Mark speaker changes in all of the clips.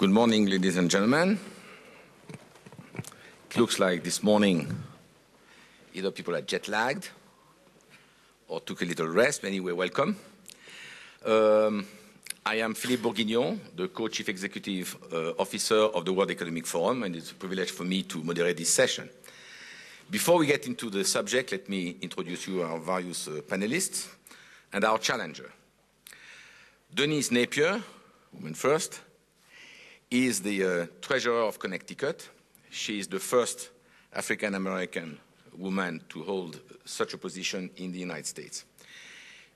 Speaker 1: Good morning, ladies and gentlemen. It looks like this morning either people are jet-lagged or took a little rest. Anyway, welcome. I am Philippe Bourguignon, the co-chief executive officer of the World Economic Forum, and it's a privilege for me to moderate this session. Before we get into the subject, let me introduce you our various panelists and our challenger. Denise Nappier, woman first, is the treasurer of Connecticut. She is the first African-American woman to hold such a position in the United States.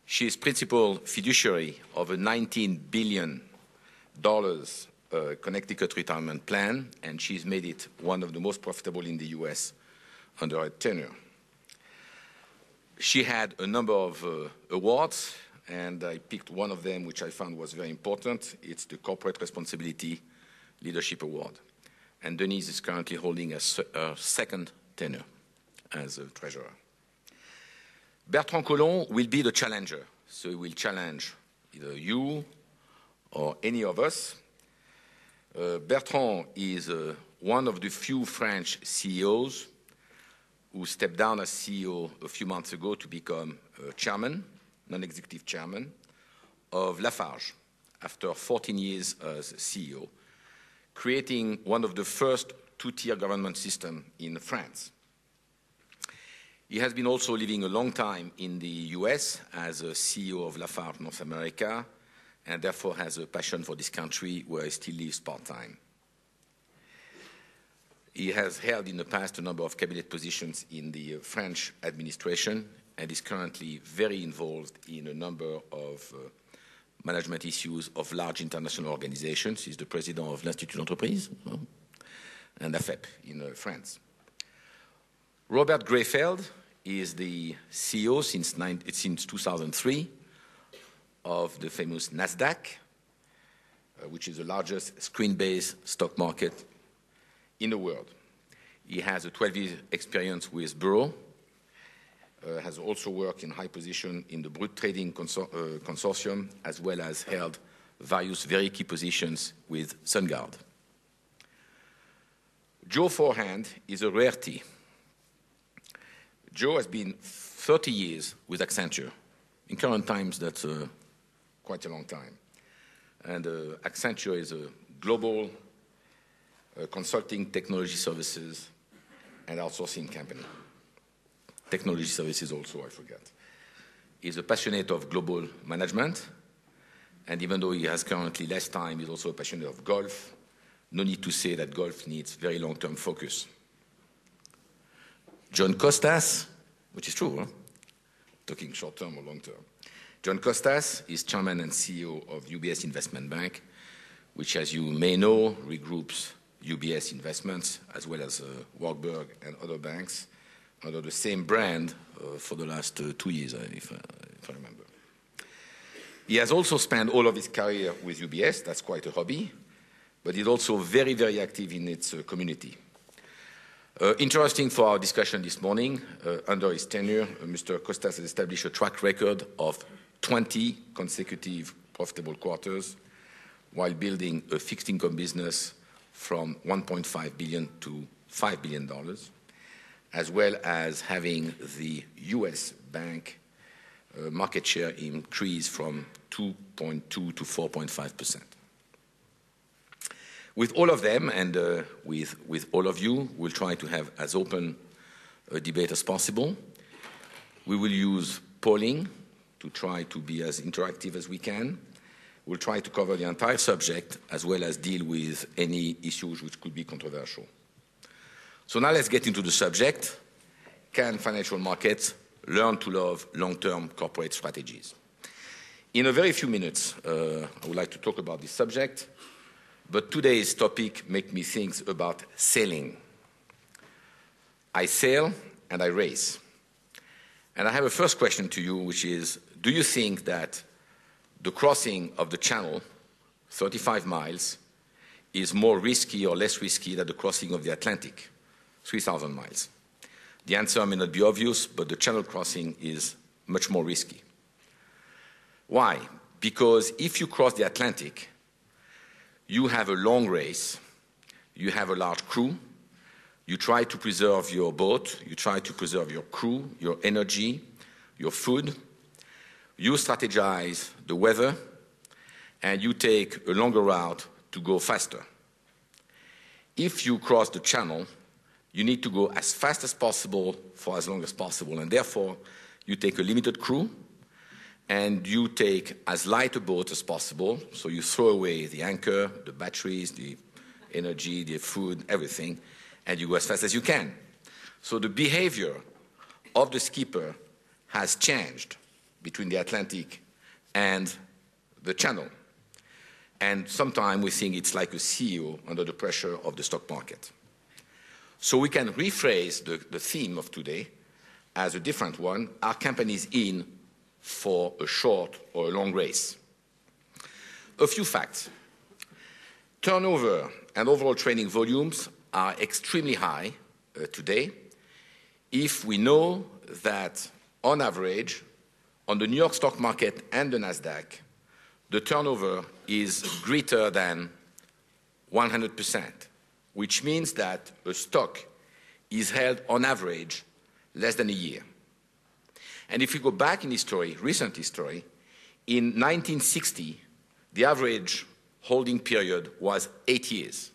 Speaker 1: She is principal fiduciary of a $19 billion Connecticut retirement plan, and she's made it one of the most profitable in the U.S. under her tenure. She had a number of awards, and I picked one of them which I found was very important. It's the Corporate Responsibility Leadership Award. And Denise is currently holding a second tenure as a treasurer. Bertrand Collomb will be the challenger. So he will challenge either you or any of us. Bertrand is one of the few French CEOs who stepped down as CEO a few months ago to become chairman, non-executive chairman, of Lafarge after 14 years as CEO, creating one of the first two-tier government system in France. He has been also living a long time in the US as a CEO of Lafarge North America, and therefore has a passion for this country where he still lives part-time. He has held in the past a number of cabinet positions in the French administration and is currently very involved in a number of management issues of large international organizations. He's the president of l'Institut d'Entreprise and AFEP in France. Robert Greifeld is the CEO since 2003 of the famous NASDAQ, which is the largest screen-based stock market in the world. He has a 12-year experience with Bureau, has also worked in high position in the Brut Trading Consortium, as well as held various very key positions with SunGard. Joe Forehand is a rarity. Joe has been 30 years with Accenture. In current times, that's quite a long time. And Accenture is a global consulting technology services and outsourcing company. Technology services also, I forgot. He's a passionate of global management, and even though he has currently less time, he's also a passionate of golf. No need to say that golf needs very long-term focus. John Costas, which is true, huh? Talking short-term or long-term. John Costas is chairman and CEO of UBS Investment Bank, which, as you may know, regroups UBS investments as well as Warburg and other banks under the same brand for the last 2 years, if I remember. He has also spent all of his career with UBS. That's quite a hobby, but he's also very, very active in its community. Interesting for our discussion this morning, under his tenure, Mr. Costas has established a track record of 20 consecutive profitable quarters while building a fixed income business from $1.5 billion to $5 billion, as well as having the U.S. bank market share increase from 2.2 to 4.5%. With all of them and with all of you, we'll try to have as open a debate as possible. We will use polling to try to be as interactive as we can. We'll try to cover the entire subject as well as deal with any issues which could be controversial. So now let's get into the subject. Can financial markets learn to love long-term corporate strategies? In a very few minutes, I would like to talk about this subject, but today's topic makes me think about sailing. I sail and I race. And I have a first question to you, which is, do you think that the crossing of the channel, 35 miles, is more risky or less risky than the crossing of the Atlantic, 3,000 miles? The answer may not be obvious, but the channel crossing is much more risky. Why? Because if you cross the Atlantic, you have a long race, you have a large crew, you try to preserve your boat, you try to preserve your crew, your energy, your food, you strategize the weather, and you take a longer route to go faster. If you cross the channel, you need to go as fast as possible for as long as possible, and therefore you take a limited crew, and you take as light a boat as possible, so you throw away the anchor, the batteries, the energy, the food, everything, and you go as fast as you can. So the behavior of the skipper has changed between the Atlantic and the Channel. And sometimes we think it's like a CEO under the pressure of the stock market. So we can rephrase the theme of today as a different one. Are companies in for a short or a long race? A few facts. Turnover and overall trading volumes are extremely high today. If we know that on average, on the New York stock market and the NASDAQ, the turnover is greater than 100%, which means that a stock is held on average less than a year. And if we go back in history, recent history, in 1960, the average holding period was 8 years.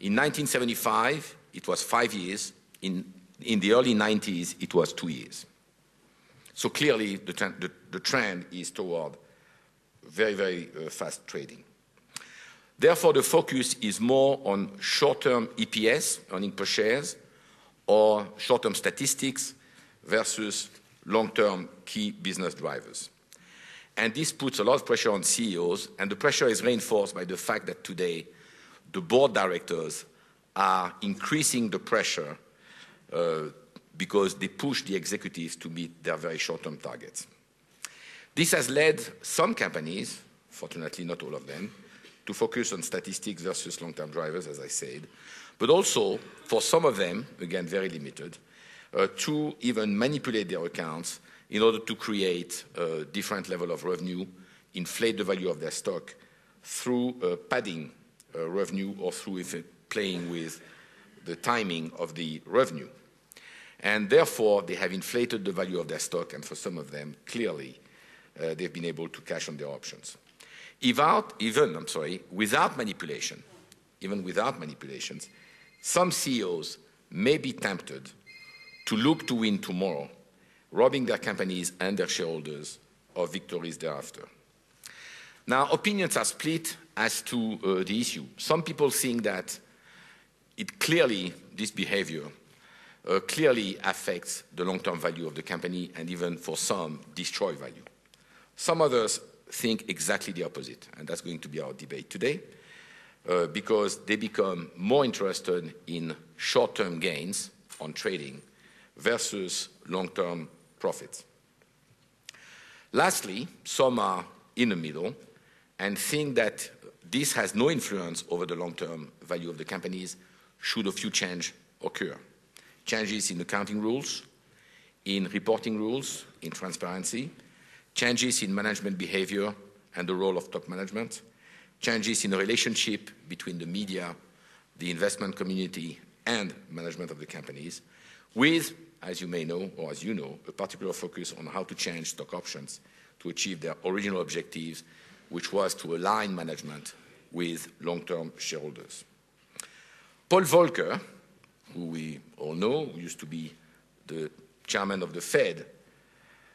Speaker 1: In 1975, it was 5 years. In the early 90s, it was 2 years. So clearly, the trend is toward very, very fast trading. Therefore, the focus is more on short-term EPS, earning per shares, or short-term statistics versus long-term key business drivers. And this puts a lot of pressure on CEOs, and the pressure is reinforced by the fact that today the board directors are increasing the pressure because they push the executives to meet their very short-term targets. This has led some companies, fortunately not all of them, to focus on statistics versus long-term drivers, as I said, but also for some of them, again very limited, to even manipulate their accounts in order to create a different level of revenue, inflate the value of their stock through padding revenue or through playing with the timing of the revenue. And therefore, they have inflated the value of their stock, and for some of them, clearly, they've been able to cash on their options. Without manipulation, even without manipulations, some CEOs may be tempted to look to win tomorrow, robbing their companies and their shareholders of victories thereafter. Now, opinions are split as to the issue. Some people think that this behavior clearly affects the long-term value of the company and even for some destroy value. Some others think exactly the opposite, and that's going to be our debate today, because they become more interested in short-term gains on trading versus long-term profits. Lastly, some are in the middle and think that this has no influence over the long-term value of the companies should a few changes occur. Changes in accounting rules, in reporting rules, in transparency, changes in management behavior and the role of top management, changes in the relationship between the media, the investment community, and management of the companies, with, as you may know, or as you know, a particular focus on how to change stock options to achieve their original objectives, which was to align management with long-term shareholders. Paul Volcker, who we all know, who used to be the chairman of the Fed,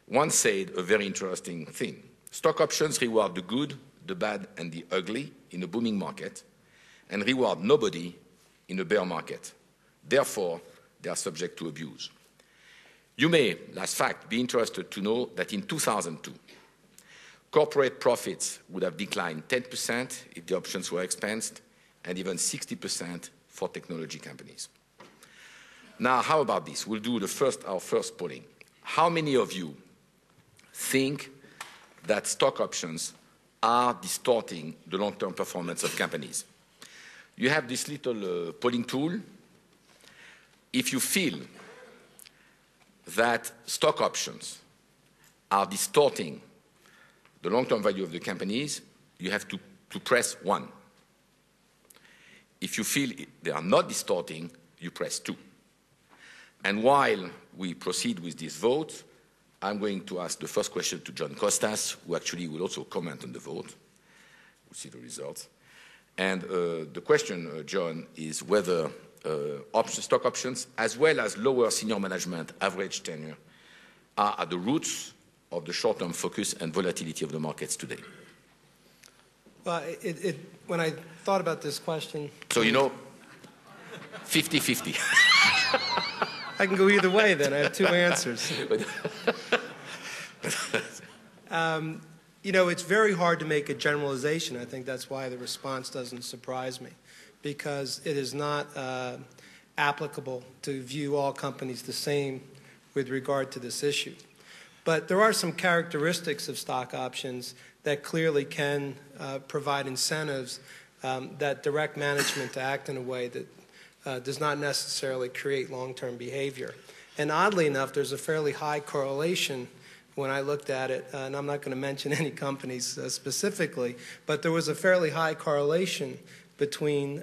Speaker 1: once said a very interesting thing. Stock options reward the good, the bad, and the ugly in a booming market, and reward nobody in a bear market. Therefore, they are subject to abuse. You may, last fact, be interested to know that in 2002, corporate profits would have declined 10% if the options were expensed, and even 60% for technology companies. Now, how about this? We'll do our first polling. How many of you think that stock options are distorting the long-term performance of companies? You have this little polling tool. If you feel that stock options are distorting the long-term value of the companies, you have to to press 1. If you feel they are not distorting, you press 2. And while we proceed with this vote, I'm going to ask the first question to John Costas, who actually will also comment on the vote. We'll see the results. And the question, John, is whether stock options, as well as lower senior management average tenure, are at the roots of the short-term focus and volatility of the markets today.
Speaker 2: Well, when I thought about this question...
Speaker 1: So, you know, 50-50.
Speaker 2: I can go either way, then. I have two answers. You know, it's very hard to make a generalization. I think that's why the response doesn't surprise me, because it is not applicable to view all companies the same with regard to this issue. But there are some characteristics of stock options that clearly can provide incentives that direct management to act in a way that does not necessarily create long-term behavior. And oddly enough, there's a fairly high correlation when I looked at it, and I'm not going to mention any companies specifically, but there was a fairly high correlation between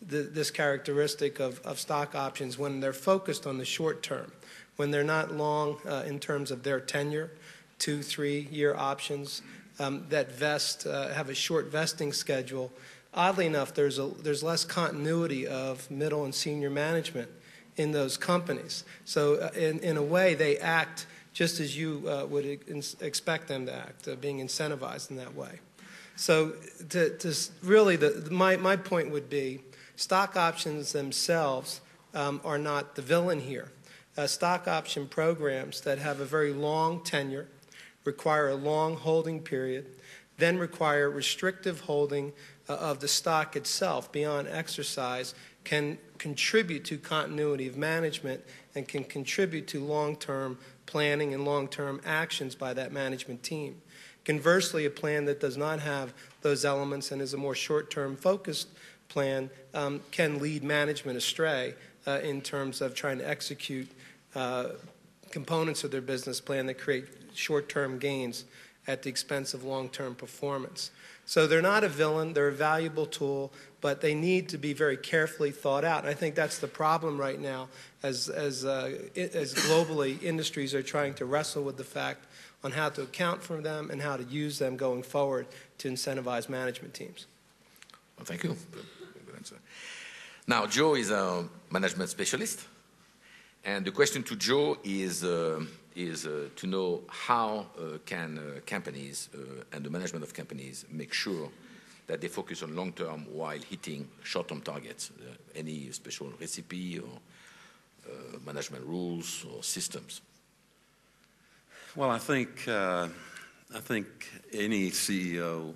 Speaker 2: this characteristic of stock options when they're focused on the short term, when they're not long in terms of their tenure, 2-3 year options that vest, have a short vesting schedule. Oddly enough, there's less continuity of middle and senior management in those companies. So in a way, they act just as you would expect them to act, being incentivized in that way. So really, my point would be stock options themselves are not the villain here. Stock option programs that have a very long tenure, require a long holding period, then require restrictive holding of the stock itself beyond exercise, can contribute to continuity of management and can contribute to long-term planning and long-term actions by that management team. Conversely, a plan that does not have those elements and is a more short-term focused plan can lead management astray in terms of trying to execute components of their business plan that create short-term gains at the expense of long-term performance. So they're not a villain, they're a valuable tool, but they need to be very carefully thought out. And I think that's the problem right now as globally industries are trying to wrestle with the fact on how to account for them and how to use them going forward to incentivize management teams.
Speaker 1: Well, thank you. Good answer. Now, Joe is a management specialist. And the question to Joe is to know how can companies and the management of companies make sure that they focus on long-term while hitting short-term targets. Any special recipe or management rules or systems?
Speaker 3: Well, I think any CEO's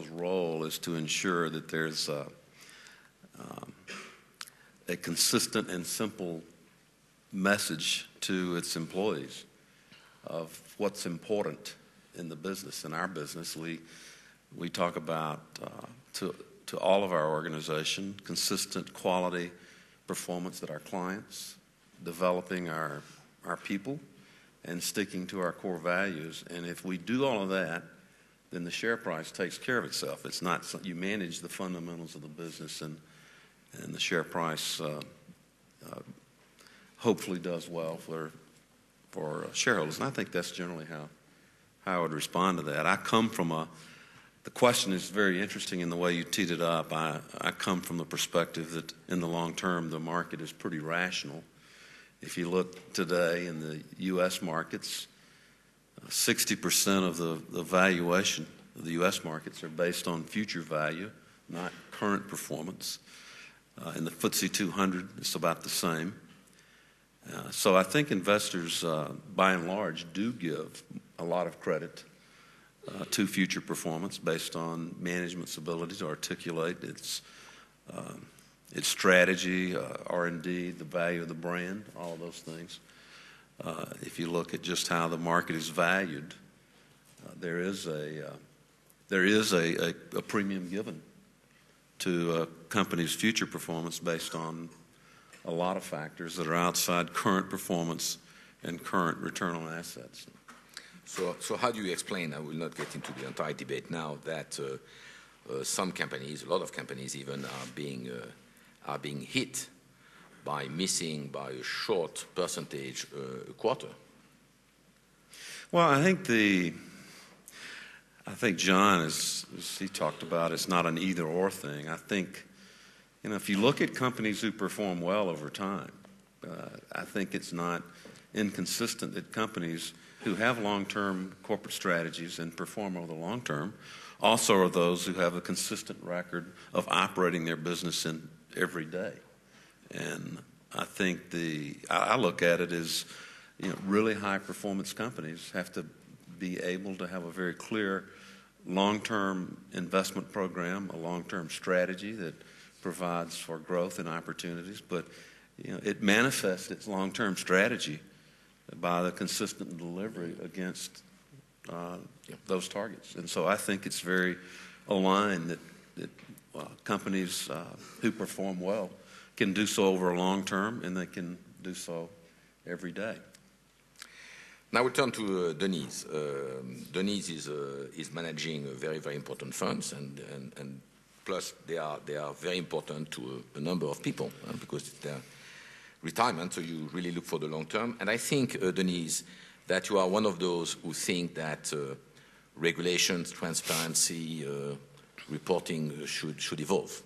Speaker 3: role is to ensure that there's a consistent and simple message to its employees of what's important in the business. In our business, we talk about to all of our organization consistent quality performance at our clients, developing our people, and sticking to our core values. And if we do all of that, then the share price takes care of itself. It's not you manage the fundamentals of the business, and the share price hopefully does well for shareholders. And I think that's generally how I would respond to that. I come from the question is very interesting in the way you teed it up. I come from the perspective that in the long term, the market is pretty rational. If you look today in the U.S. markets, 60% of the valuation of the U.S. markets are based on future value, not current performance. In the FTSE 200, it's about the same. So I think investors, by and large, do give a lot of credit to future performance based on management's ability to articulate its strategy, R&D, the value of the brand, all of those things. If you look at just how the market is valued, there is a premium given to a company's future performance based on a lot of factors that are outside current performance and current return on assets.
Speaker 1: So how do you explain, I will not get into the entire debate now, that some companies, a lot of companies even, are being hit by missing by a short percentage a quarter?
Speaker 3: Well, I think John, as he talked about, it's not an either-or thing. I think, if you look at companies who perform well over time, I think it's not inconsistent that companies who have long-term corporate strategies and perform over the long term also are those who have a consistent record of operating their business in every day. And I think I look at it as, really high-performance companies have to be able to have a very clear long-term investment program, a long-term strategy that provides for growth and opportunities, but it manifests its long-term strategy by the consistent delivery against those targets. And so I think it's very aligned that companies who perform well can do so over a long term, and they can do so every day.
Speaker 1: Now we turn to Denise. Denise is managing very, very important funds, and plus they are very important to a number of people because it's their retirement, so you really look for the long term. And I think, Denise, that you are one of those who think that regulations, transparency, reporting should evolve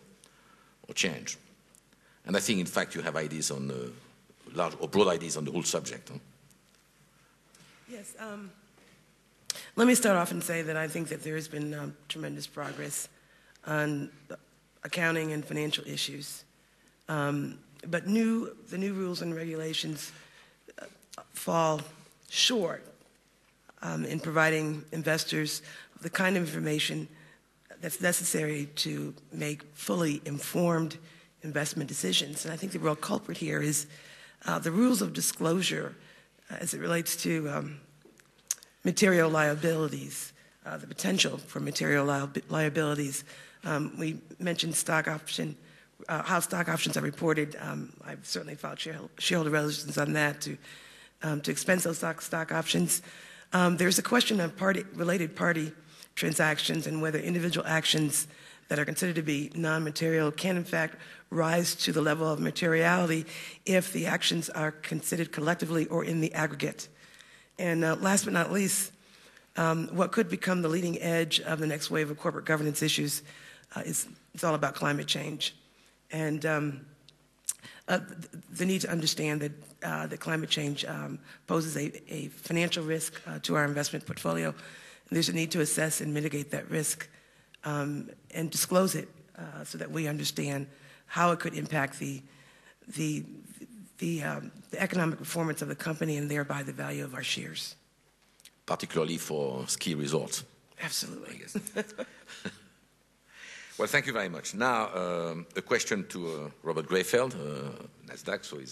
Speaker 1: or change. And I think, in fact, you have ideas on large or broad ideas on the whole subject. Huh?
Speaker 4: Yes. Let me start off and say that I think that there has been tremendous progress on accounting and financial issues. But the new rules and regulations fall short in providing investors the kind of information that's necessary to make fully informed investment decisions. And I think the real culprit here is the rules of disclosure as it relates to material liabilities, the potential for material liabilities. We mentioned stock option, how stock options are reported. I've certainly filed shareholder resolutions on that to expense those stock options. There's a question of related party transactions and whether individual actions that are considered to be non-material can in fact rise to the level of materiality if the actions are considered collectively or in the aggregate. And last but not least, what could become the leading edge of the next wave of corporate governance issues it's all about climate change. And the need to understand that climate change poses a financial risk to our investment portfolio. There's a need to assess and mitigate that risk and disclose it so that we understand how it could impact the economic performance of the company and thereby the value of our shares.
Speaker 1: Particularly for ski resorts.
Speaker 4: Absolutely.
Speaker 1: I guess. Well, thank you very much. Now, a question to Robert Greifeld, NASDAQ, so he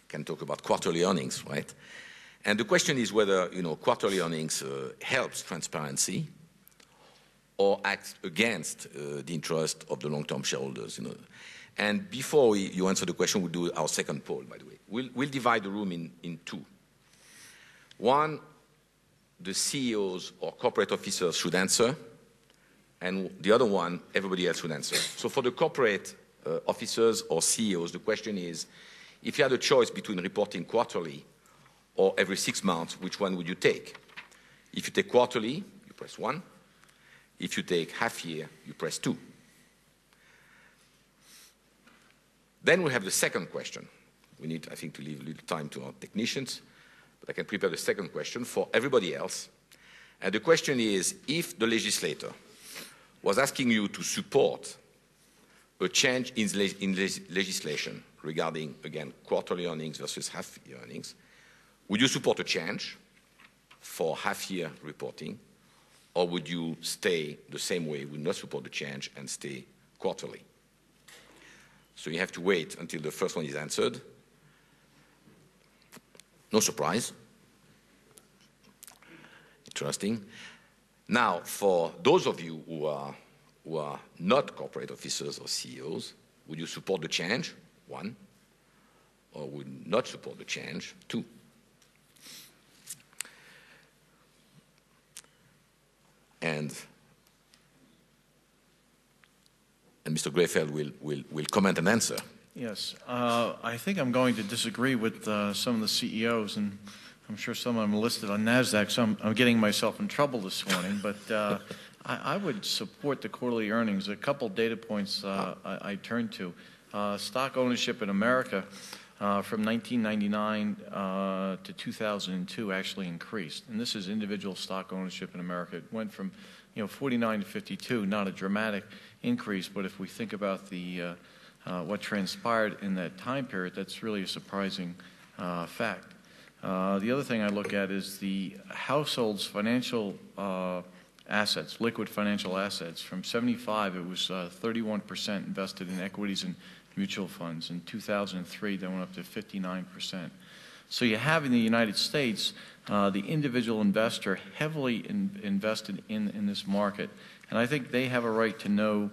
Speaker 1: can talk about quarterly earnings, right? And the question is whether, quarterly earnings helps transparency or acts against the interest of the long-term shareholders, And before you answer the question, we'll do our second poll, by the way. We'll divide the room in two. One, the CEOs or corporate officers should answer, and the other one, everybody else should answer. So for the corporate officers or CEOs, the question is, if you had a choice between reporting quarterly or every 6 months, which one would you take? If you take quarterly, you press 1. If you take half year, you press 2. Then we have the second question. We need, I think, to leave a little time to our technicians, but I can prepare the second question for everybody else. And the question is, if the legislator was asking you to support a change in legislation regarding, again, quarterly earnings versus half-year earnings, would you support a change for half-year reporting, or would you stay the same way, would not support the change and stay quarterly? So you have to wait until the first one is answered. No surprise. Interesting. Now, for those of you who are not corporate officers or CEOs, would you support the change? 1. Or would not support the change? 2. and Mr. Greifeld will comment and answer.
Speaker 5: Yes, I think I'm going to disagree with some of the CEOs, and I'm sure some of them are listed on NASDAQ, so I'm getting myself in trouble this morning, but I would support the quarterly earnings. A couple data points I turn to. Stock ownership in America from 1999 to 2002 actually increased, and this is individual stock ownership in America. It went from 49 to 52, not a dramatic increase, but if we think about the what transpired in that time period, that's really a surprising fact. The other thing I look at is the household's financial assets, liquid financial assets. From 75, it was 31% invested in equities and mutual funds. In 2003, that went up to 59%. So you have in the United States the individual investor heavily invested in this market. And I think they have a right to know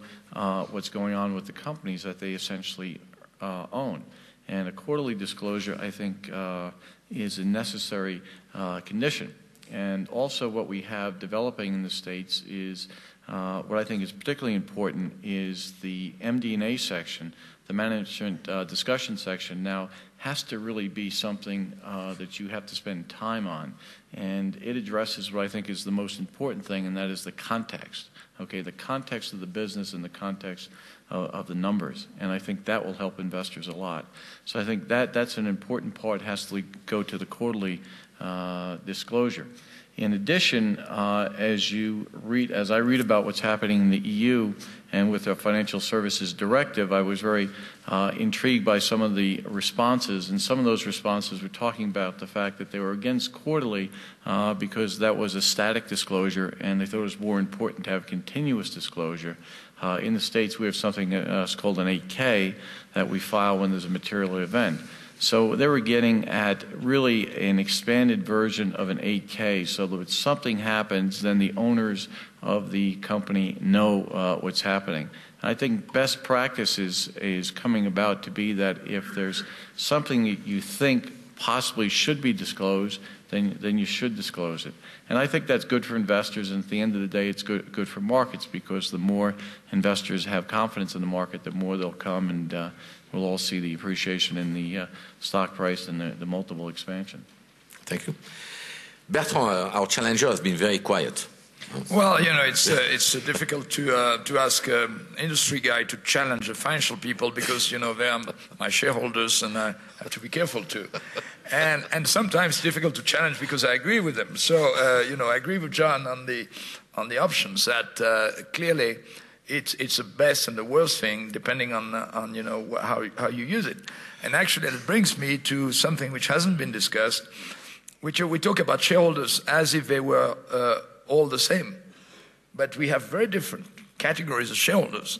Speaker 5: what's going on with the companies that they essentially own. And a quarterly disclosure, I think, is a necessary condition. And also what we have developing in the States is, what I think is particularly important, is the MD&A section, the management discussion section now has to really be something that you have to spend time on. And it addresses what I think is the most important thing, and that is the context. Okay, the context of the business and the context of the numbers. And I think that will help investors a lot. So I think that's an important part, has to go to the quarterly disclosure. In addition, as I read about what's happening in the EU and with the Financial Services Directive, I was very intrigued by some of the responses, and some of those responses were talking about the fact that they were against quarterly because that was a static disclosure, and they thought it was more important to have continuous disclosure. In the States, we have something that's called an 8K that we file when there's a material event. So they were getting at really an expanded version of an 8K, so that if something happens, then the owners of the company know what's happening. And I think best practice is coming about to be that if there's something that you think possibly should be disclosed, then you should disclose it. And I think that's good for investors, and at the end of the day, it's good for markets, because the more investors have confidence in the market, the more they'll come, and we'll all see the appreciation in the stock price and the multiple expansion.
Speaker 1: Thank you. Bertrand, our challenger, has been very quiet.
Speaker 6: Well, it's difficult to ask an industry guy to challenge the financial people, because they are my shareholders and I have to be careful too. And sometimes it's difficult to challenge because I agree with them. So I agree with John on the options that clearly it's the best and the worst thing depending on how you use it. And actually that brings me to something which hasn't been discussed, which we talk about shareholders as if they were all the same, but we have very different categories of shareholders.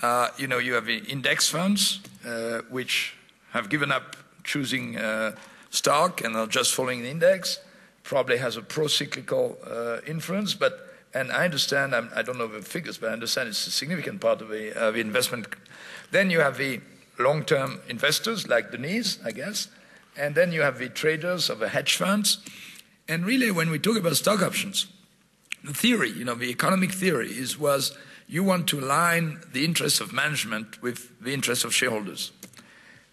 Speaker 6: You have the index funds, which have given up choosing stock and are just following the index, probably has a pro-cyclical influence, and I understand, I don't know the figures, but I understand it's a significant part of the investment. Then you have the long-term investors, like Denise, I guess, and then you have the traders of the hedge funds. And really, when we talk about stock options, the theory, the economic theory was you want to align the interests of management with the interests of shareholders.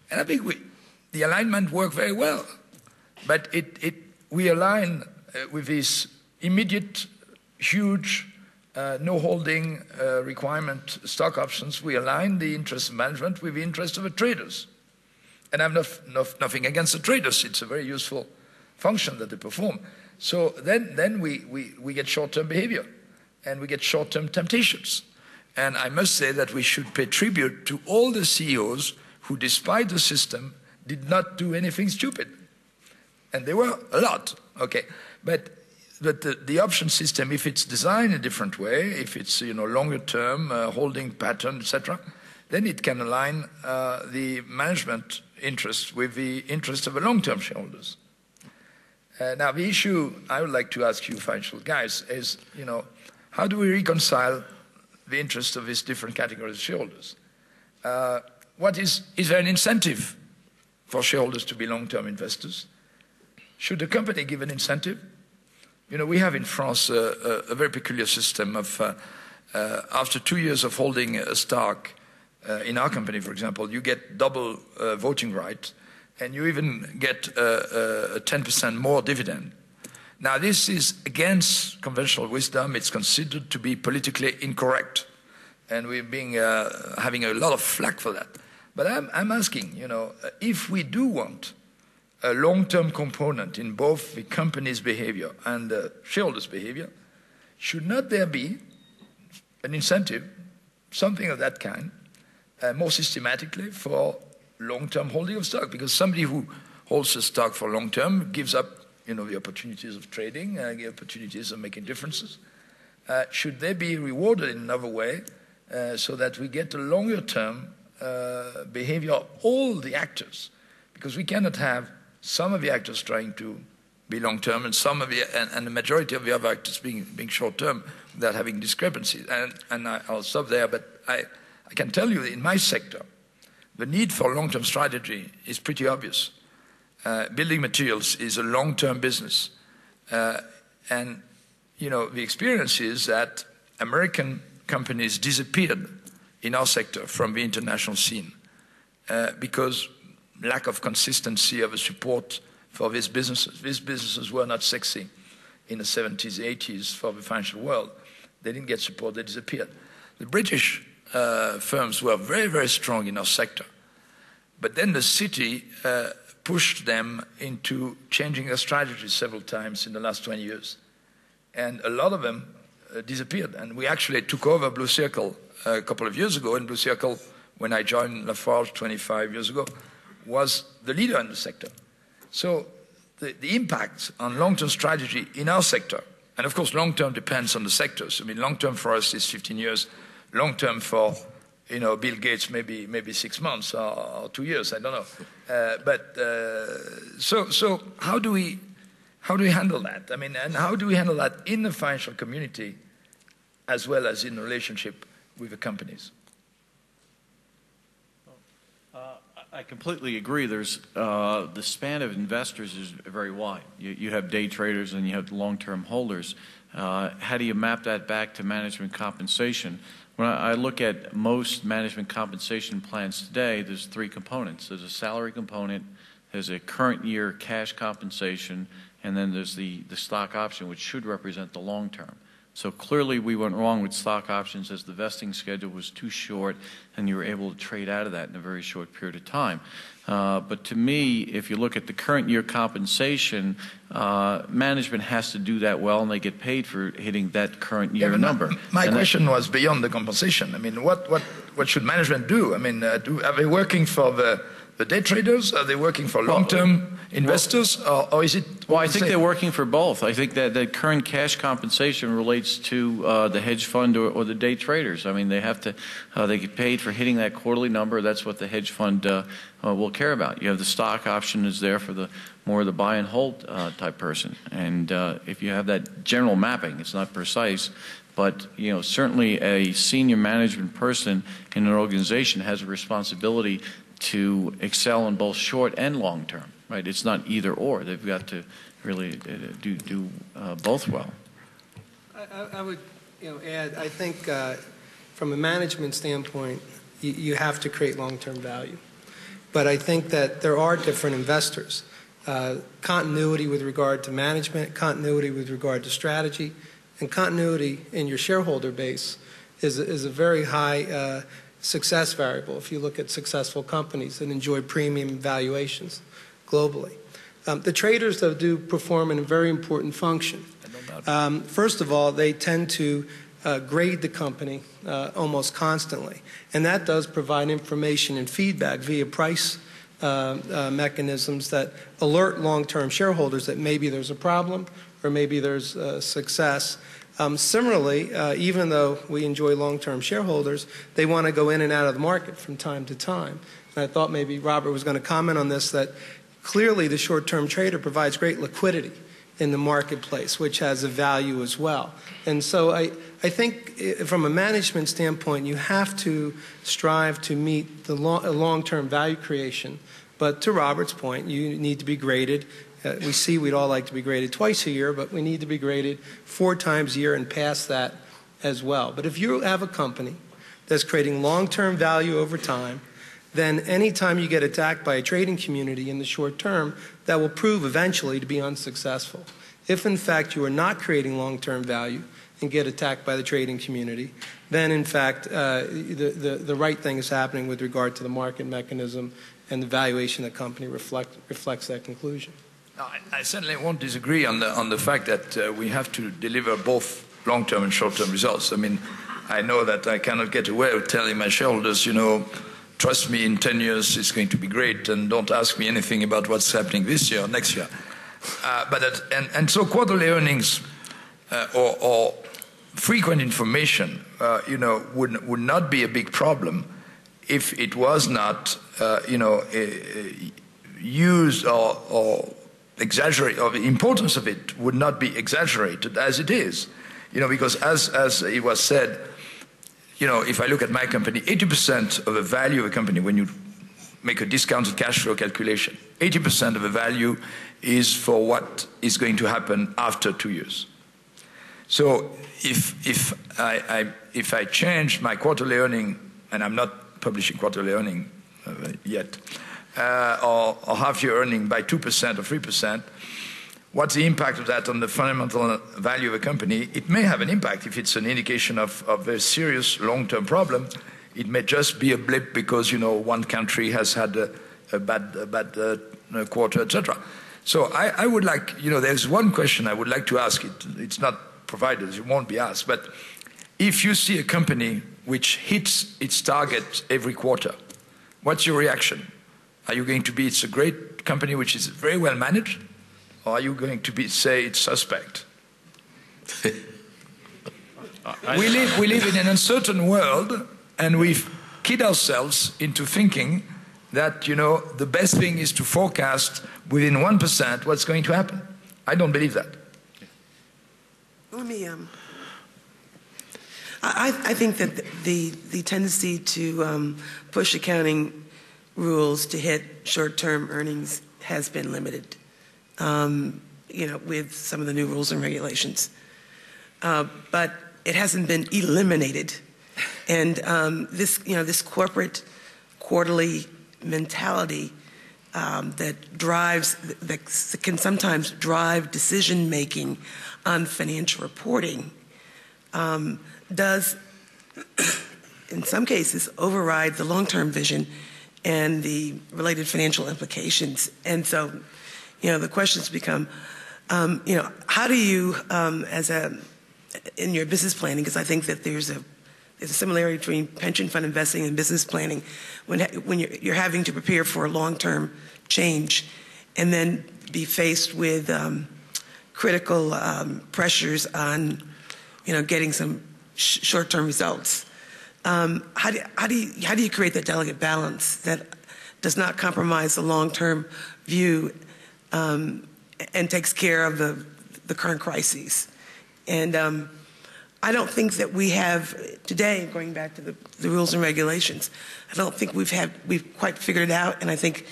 Speaker 6: And I think the alignment worked very well. But we align with these immediate, huge, no holding requirement stock options. We align the interests of management with the interests of the traders. And I have nothing against the traders. It's a very useful function that they perform. So then we get short-term behavior, and we get short-term temptations. And I must say that we should pay tribute to all the CEOs who, despite the system, did not do anything stupid. And there were a lot, okay. But the option system, if it's designed a different way, if it's longer term, holding pattern, etc., then it can align the management interests with the interests of the long-term shareholders. Now, the issue I would like to ask you financial guys is, how do we reconcile the interests of these different categories of shareholders? Is there an incentive for shareholders to be long-term investors? Should the company give an incentive? You know, we have in France a very peculiar system of after 2 years of holding a stock in our company, for example, you get double voting rights, and you even get a 10% more dividend. Now, this is against conventional wisdom. It's considered to be politically incorrect, and we're having a lot of flack for that. But I'm asking, you know, if we do want a long-term component in both the company's behavior and the shareholders' behavior, should not there be an incentive, something of that kind, more systematically for long-term holding of stock? Because somebody who holds a stock for long-term gives up, you know, the opportunities of trading, the opportunities of making differences. Should they be rewarded in another way so that we get a longer-term behavior of all the actors? Because we cannot have some of the actors trying to be long-term and some of the and the majority of the other actors being short-term without having discrepancies. And I'll stop there, but I can tell you in my sector, the need for long-term strategy is pretty obvious. Building materials is a long-term business. And, you know, the experience is that American companies disappeared in our sector from the international scene because lack of consistency of a support for these businesses. These businesses were not sexy in the 70s, 80s for the financial world. They didn't get support, they disappeared. The British firms were very, very strong in our sector. But then the city pushed them into changing their strategy several times in the last 20 years. And a lot of them disappeared. And we actually took over Blue Circle a couple of years ago. And Blue Circle, when I joined Lafarge 25 years ago, was the leader in the sector. So the impact on long-term strategy in our sector, and of course long-term depends on the sectors. I mean, long-term for us is 15 years. Long-term for, you know, Bill Gates maybe 6 months or 2 years, I don't know. So how do we handle that? I mean, and how do we handle that in the financial community as well as in relationship with the companies?
Speaker 5: I completely agree. There's the span of investors is very wide. You have day traders and you have long-term holders. How do you map that back to management compensation? When I look at most management compensation plans today, there's 3 components. There's a salary component, there's a current year cash compensation, and then there's the stock option, which should represent the long term. So clearly we went wrong with stock options as the vesting schedule was too short and you were able to trade out of that in a very short period of time. But to me, if you look at the current year compensation, management has to do that well and they get paid for hitting that current year number.
Speaker 6: My question was beyond the compensation. I mean, what should management do? I mean, are they working for the day traders? Are they working for long-term investors? Or is it...
Speaker 5: Well, I think they're working for both. I think that the current cash compensation relates to the hedge fund or the day traders. I mean, they have to, they get paid for hitting that quarterly number. That's what the hedge fund will care about. You have the stock option is there for the more the buy and hold type person. And if you have that general mapping, it's not precise, but you know, certainly a senior management person in an organization has a responsibility to excel in both short and long term, right? It's not either or. They've got to really do both well.
Speaker 2: I would, you know, add. I think from a management standpoint, you have to create long-term value. But I think that there are different investors. Continuity with regard to management, continuity with regard to strategy, and continuity in your shareholder base is a very high success variable if you look at successful companies that enjoy premium valuations globally. The traders, though, do perform in a very important function. First of all, they tend to grade the company almost constantly, and that does provide information and feedback via price mechanisms that alert long-term shareholders that maybe there's a problem or maybe there's success. Similarly, even though we enjoy long-term shareholders, they want to go in and out of the market from time to time. And I thought maybe Robert was going to comment on this, that clearly the short-term trader provides great liquidity in the marketplace, which has a value as well. And so I think from a management standpoint, you have to strive to meet the long-term value creation. But to Robert's point, you need to be graded We see we'd all like to be graded twice a year, but we need to be graded 4 times a year and past that as well. But if you have a company that's creating long-term value over time, then anytime you get attacked by a trading community in the short term, that will prove eventually to be unsuccessful. If in fact you are not creating long-term value and get attacked by the trading community, then in fact the right thing is happening with regard to the market mechanism, and the valuation of the company reflects that conclusion.
Speaker 6: No, I certainly won't disagree on the fact that we have to deliver both long-term and short-term results. I mean, I know that I cannot get away with telling my shareholders, you know, trust me, in 10 years it's going to be great, and don't ask me anything about what's happening this year or next year. So quarterly earnings or frequent information, you know, would not be a big problem if it was not, you know, used or exaggerated, or the importance of it would not be exaggerated as it is. You know, because as it was said, you know, if I look at my company, 80% of the value of a company, when you make a discounted cash flow calculation, 80% of the value is for what is going to happen after 2 years. So if I change my quarterly earning, and I'm not publishing quarterly earning yet, or half-year earning by 2% or 3%, what's the impact of that on the fundamental value of a company? It may have an impact if it's an indication of a serious long-term problem. It may just be a blip because, you know, one country has had a bad quarter, etc. So I would like, you know, there's one question I would like to ask. It's not provided, it won't be asked, but if you see a company which hits its target every quarter, what's your reaction? Are you going to be, it's a great company which is very well managed? Or are you going to say it's suspect? We live in an uncertain world, and we've kid ourselves into thinking that, you know, the best thing is to forecast within 1% what's going to happen. I don't believe that.
Speaker 4: Let me, I think that the tendency to push accounting rules to hit short-term earnings has been limited. You know, with some of the new rules and regulations. But it hasn't been eliminated. And this, you know, this corporate quarterly mentality that can sometimes drive decision-making on financial reporting does, in some cases, override the long-term vision and the related financial implications. And so, you know, the questions become, you know, how do you, in your business planning, because I think that there's a similarity between pension fund investing and business planning, when you're having to prepare for a long-term change and then be faced with critical pressures on, you know, getting some short-term results. How do you create that delicate balance that does not compromise the long-term view and takes care of the current crises? And I don't think that we have today, going back to the rules and regulations, I don't think we've quite figured it out, and I think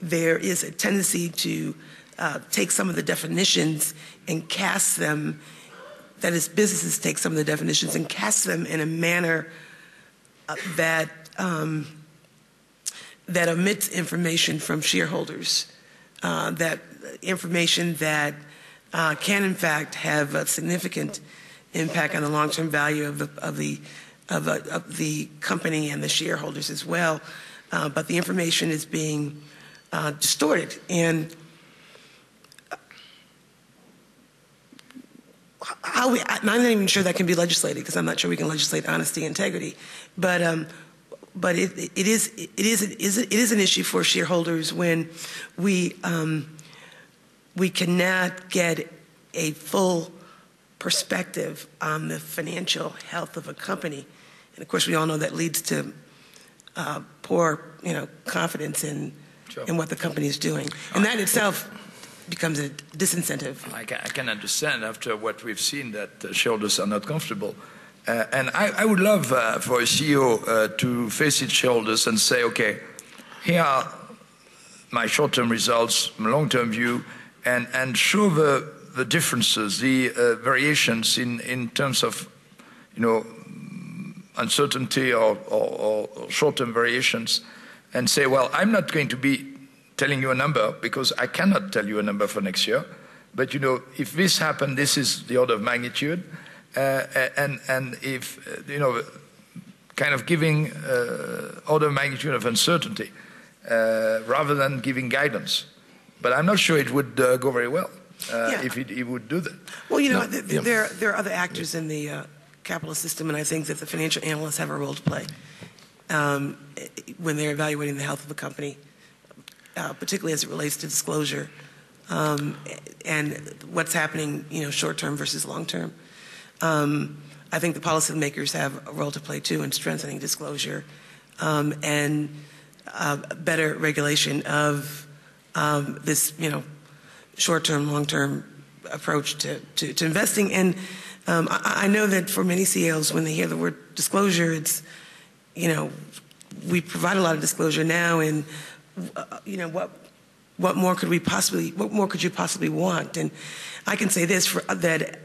Speaker 4: there is a tendency to take some of the definitions and cast them, that is, businesses take some of the definitions and cast them in a manner that omits information from shareholders, that information that can in fact have a significant impact on the long-term value of the company and the shareholders as well. But the information is being distorted, and I'm not even sure that can be legislated, because I'm not sure we can legislate honesty and integrity. But it is an issue for shareholders when we cannot get a full perspective on the financial health of a company, and of course we all know that leads to poor, you know, confidence in what the company is doing, and that itself becomes a disincentive.
Speaker 6: I can understand after what we've seen that shareholders are not comfortable. And I would love for a CEO to face its shareholders and say, okay, here are my short-term results, my long-term view, and show the differences, the variations in terms of, uncertainty or short-term variations, and say, well, I'm not going to be telling you a number because I cannot tell you a number for next year. But, if this happened, this is the order of magnitude. And if, kind of giving order of magnitude of uncertainty rather than giving guidance. But I'm not sure it would go very well if it would do that.
Speaker 4: Well, there are other actors in the capitalist system, and I think that the financial analysts have a role to play when they're evaluating the health of a company, particularly as it relates to disclosure and what's happening, short-term versus long-term. I think the policymakers have a role to play too in strengthening disclosure and better regulation of this, short-term, long-term approach to investing. And I know that for many CEOs, when they hear the word disclosure, it's, we provide a lot of disclosure now, and what more could you possibly want? And I can say this, that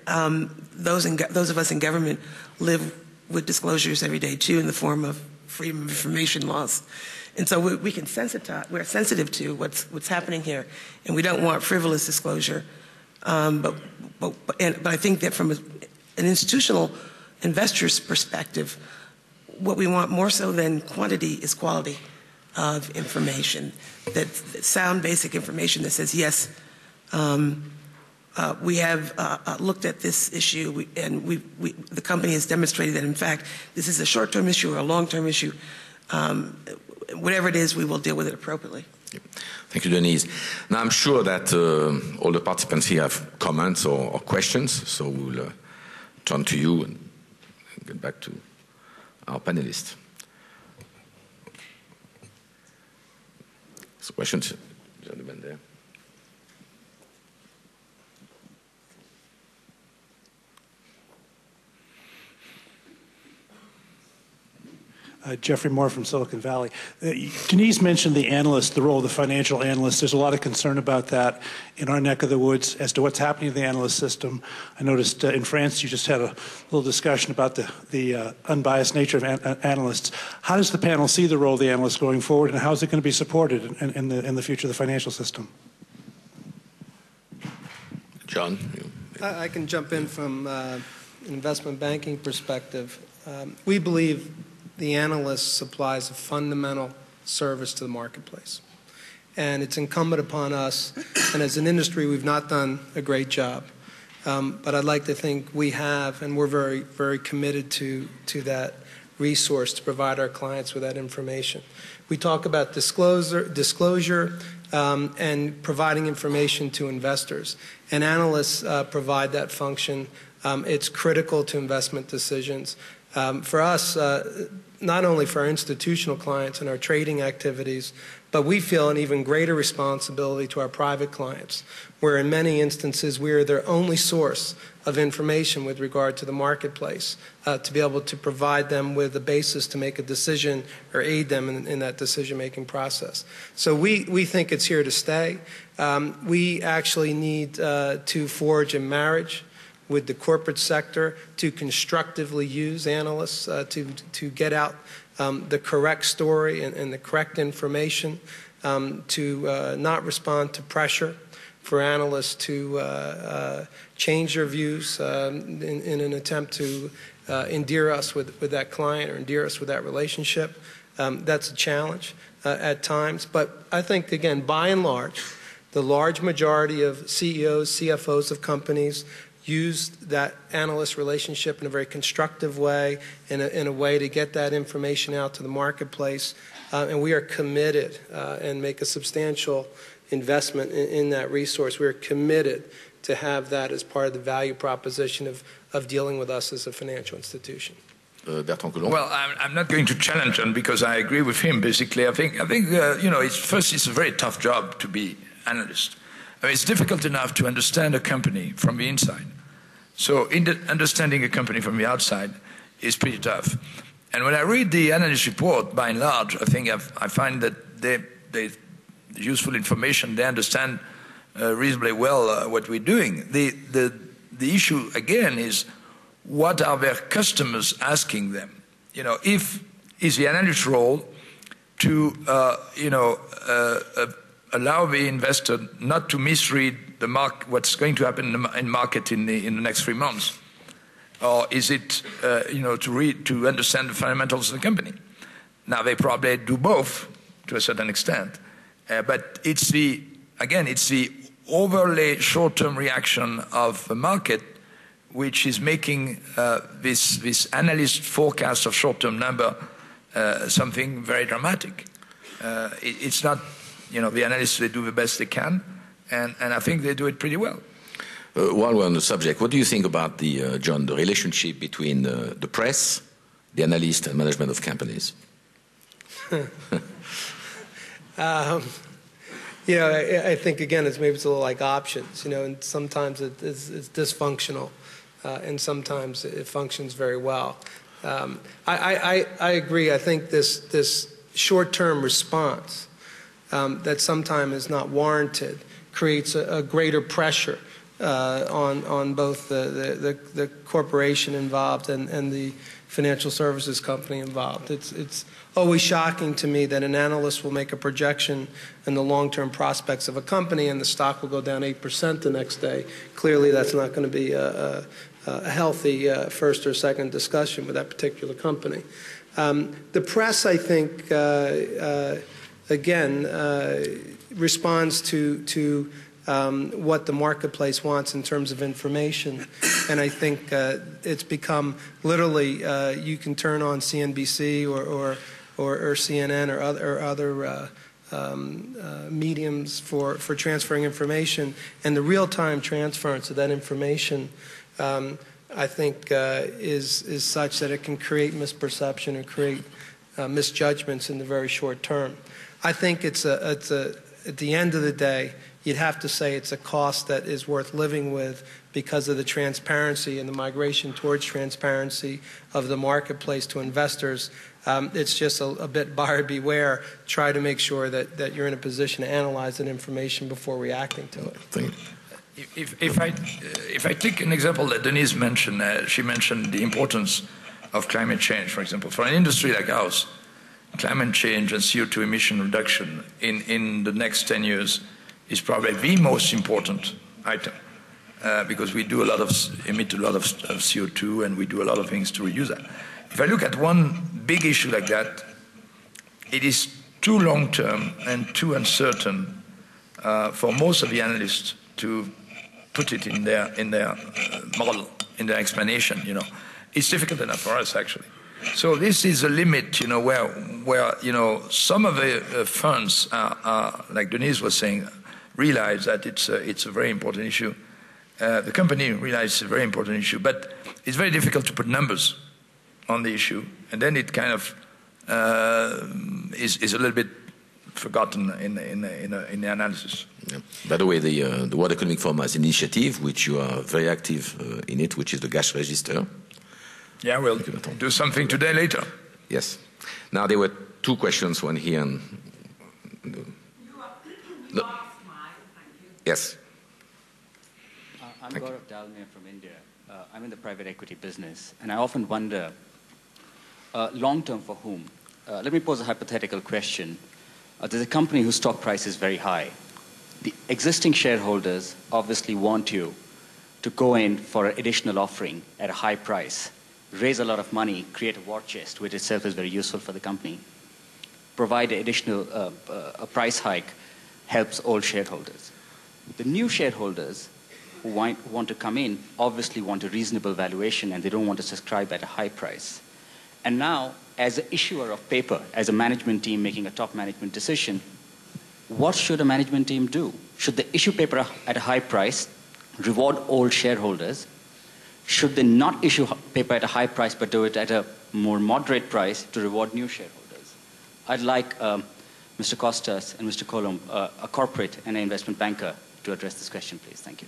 Speaker 4: those of us in government live with disclosures every day too, in the form of freedom of information laws. And so we're sensitive to what's happening here, and we don't want frivolous disclosure. But I think that from an institutional investor's perspective, what we want more so than quantity is quality of information. That sound, basic information that says, yes, we have looked at this issue, and the company has demonstrated that, in fact, this is a short-term issue or a long-term issue. Whatever it is, we will deal with it appropriately.
Speaker 1: Thank you, Denise. Now, I'm sure that all the participants here have comments or questions, so we'll turn to you and get back to our panelists. So questions, gentlemen there.
Speaker 7: Jeffrey Moore from Silicon Valley. Denise mentioned the analyst, the role of the financial analyst. There's a lot of concern about that in our neck of the woods as to what's happening to the analyst system. I noticed in France you just had a little discussion about the unbiased nature of analysts. How does the panel see the role of the analyst going forward, and how is it going to be supported in the future of the financial system?
Speaker 1: John?
Speaker 2: I can jump in from an investment banking perspective. We believe the analyst supplies a fundamental service to the marketplace. And it's incumbent upon us, and as an industry, we've not done a great job. But I'd like to think we have, and we're very, very committed to that resource to provide our clients with that information. We talk about disclosure and providing information to investors. And analysts provide that function. It's critical to investment decisions. For us, not only for our institutional clients and our trading activities, but we feel an even greater responsibility to our private clients, where in many instances we are their only source of information with regard to the marketplace, to be able to provide them with a basis to make a decision or aid them in that decision-making process. So we think it's here to stay. We actually need to forge a marriage with the corporate sector to constructively use analysts to get out the correct story and the correct information, to not respond to pressure, for analysts to change their views in an attempt to endear us with that client or endear us with that relationship. That's a challenge at times. But I think, again, by and large, the large majority of CEOs, CFOs of companies use that analyst relationship in a very constructive way, in a way to get that information out to the marketplace. And we are committed and make a substantial investment in that resource. We are committed to have that as part of the value proposition of dealing with us as a financial institution.
Speaker 6: Well, I'm not going to challenge him because I agree with him, basically. I think it's a very tough job to be analyst. I mean, it's difficult enough to understand a company from the inside. So understanding a company from the outside is pretty tough. And when I read the analyst report, by and large, I think I find that they useful information. They understand reasonably well what we're doing. The issue, again, is what are their customers asking them? You know, is the analyst role to, allow the investor not to misread the what's going to happen in the market in the next 3 months? Or is it, to understand the fundamentals of the company? Now, they probably do both to a certain extent, but it's the overly short-term reaction of the market which is making this analyst forecast of short-term number something very dramatic. It's not, the analysts, they do the best they can, and I think they do it pretty well.
Speaker 1: While we're on the subject, what do you think about John, the relationship between the press, the analyst, and management of companies?
Speaker 2: I think, again, it's a little like options, and sometimes it's dysfunctional, and sometimes it functions very well. I agree. I think this short-term response that sometimes is not warranted creates a greater pressure on both the corporation involved and the financial services company involved. It's always shocking to me that an analyst will make a projection in the long-term prospects of a company and the stock will go down 8% the next day. Clearly, that's not going to be a healthy first or second discussion with that particular company. The press, I think, responds to what the marketplace wants in terms of information. And I think it's become literally, you can turn on CNBC or CNN or other mediums for transferring information. And the real-time transference of that information, I think, is such that it can create misperception and create misjudgments in the very short term. I think at the end of the day, you'd have to say it's a cost that is worth living with because of the transparency and the migration towards transparency of the marketplace to investors. It's just a bit buyer beware. Try to make sure that you're in a position to analyze that information before reacting to it.
Speaker 6: If I take an example that Denise mentioned, she mentioned the importance of climate change, for example. For an industry like ours, climate change and CO2 emission reduction in the next 10 years is probably the most important item because we do emit a lot of CO2 and we do a lot of things to reduce that. If I look at one big issue like that, it is too long-term and too uncertain for most of the analysts to put it in their model, in their explanation. It's difficult enough for us actually. So this is a limit, where some of the funds are, like Denise was saying, realize that it's a very important issue. The company realizes it's a very important issue, but it's very difficult to put numbers on the issue, and then it kind of is a little bit forgotten in the analysis.
Speaker 1: Yeah. By the way, the World Economic Forum has an initiative, which you are very active in it, which is the gas register.
Speaker 6: Yeah, we'll do something today later.
Speaker 1: Yes. Now, there were two questions, one here and... No. Yes.
Speaker 8: I'm Gaurav Dalmia from India. I'm in the private equity business, and I often wonder, long-term for whom? Let me pose a hypothetical question. There's a company whose stock price is very high. The existing shareholders obviously want you to go in for an additional offering at a high price, raise a lot of money, create a war chest, which itself is very useful for the company, provide an additional a price hike, helps all shareholders. The new shareholders who want to come in obviously want a reasonable valuation and they don't want to subscribe at a high price. And now, as an issuer of paper, as a management team making a top management decision, what should a management team do? Should they issue paper at a high price, reward old shareholders? Should they not issue paper at a high price but do it at a more moderate price to reward new shareholders? I'd like Mr. Costas and Mr. Colomb, a corporate and an investment banker, to address this question, please. Thank you.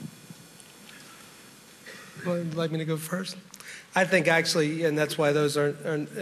Speaker 2: Well, would you like me to go first? I think actually, and that's why those are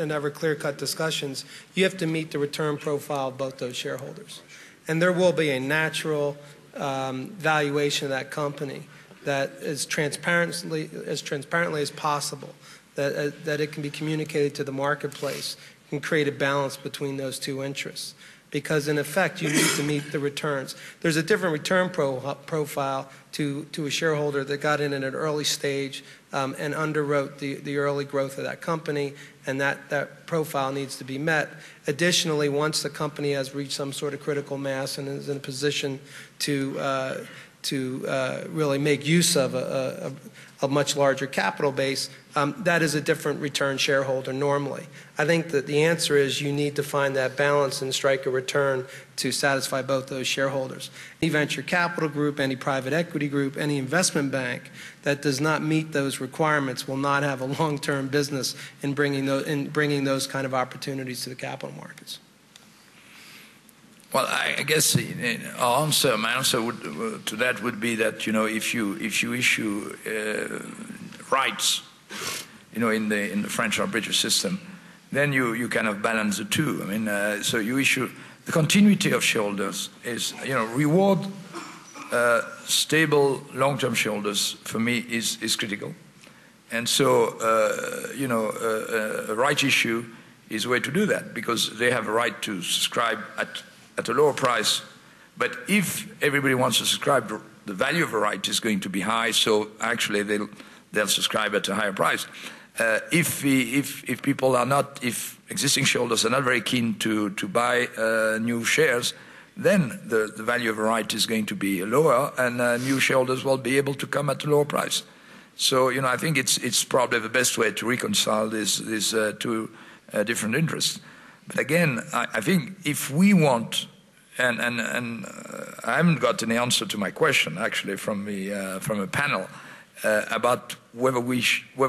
Speaker 2: never clear-cut discussions, you have to meet the return profile of both those shareholders. And there will be a natural valuation of that company that as transparently as possible, that it can be communicated to the marketplace, can create a balance between those two interests. Because in effect, you need to meet the returns. There's a different return profile to a shareholder that got in at an early stage and underwrote the early growth of that company, and that profile needs to be met. Additionally, once the company has reached some sort of critical mass and is in a position to really make use of a much larger capital base, that is a different return shareholder normally. I think that the answer is you need to find that balance and strike a return to satisfy both those shareholders. Any venture capital group, any private equity group, any investment bank that does not meet those requirements will not have a long-term business in bringing those kind of opportunities to the capital markets.
Speaker 6: Well, I guess my answer to that would be that if you issue rights, in the French arbitration system, then you kind of balance the two. I mean, so you issue the continuity of shareholders is reward stable long-term shareholders for me is critical, and so a right issue is a way to do that because they have a right to subscribe at a lower price. But if everybody wants to subscribe, the value of a right is going to be high, so actually they'll subscribe at a higher price. If existing shareholders are not very keen to buy new shares, then the value of a right is going to be lower, and new shareholders will be able to come at a lower price. So I think it's probably the best way to reconcile these two different interests. But again, I think if we want, and I haven't got an answer to my question actually from a panel about whether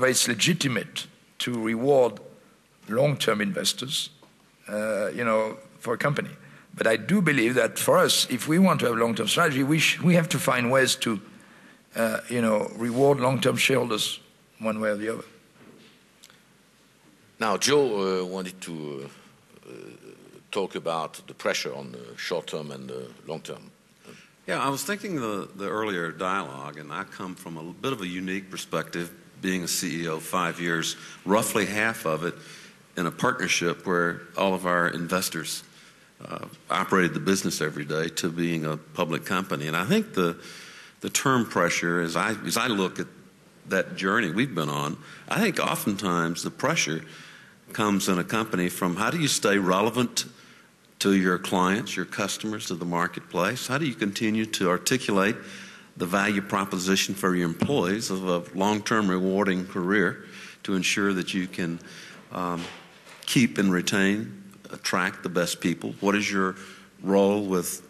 Speaker 6: it's legitimate to reward long-term investors, for a company. But I do believe that for us, if we want to have a long-term strategy, we have to find ways to, reward long-term shareholders one way or the other.
Speaker 1: Now, Joe wanted to talk about the pressure on the short-term and the long-term.
Speaker 3: Yeah, I was thinking the earlier dialogue, and I come from a bit of a unique perspective, being a CEO 5 years, roughly half of it in a partnership where all of our investors operated the business every day to being a public company. And I think the term pressure, as I look at that journey we've been on, I think oftentimes the pressure comes in a company from how do you stay relevant to your clients, your customers, to the marketplace? How do you continue to articulate the value proposition for your employees of a long-term rewarding career to ensure that you can keep and retain, attract the best people? What is your role with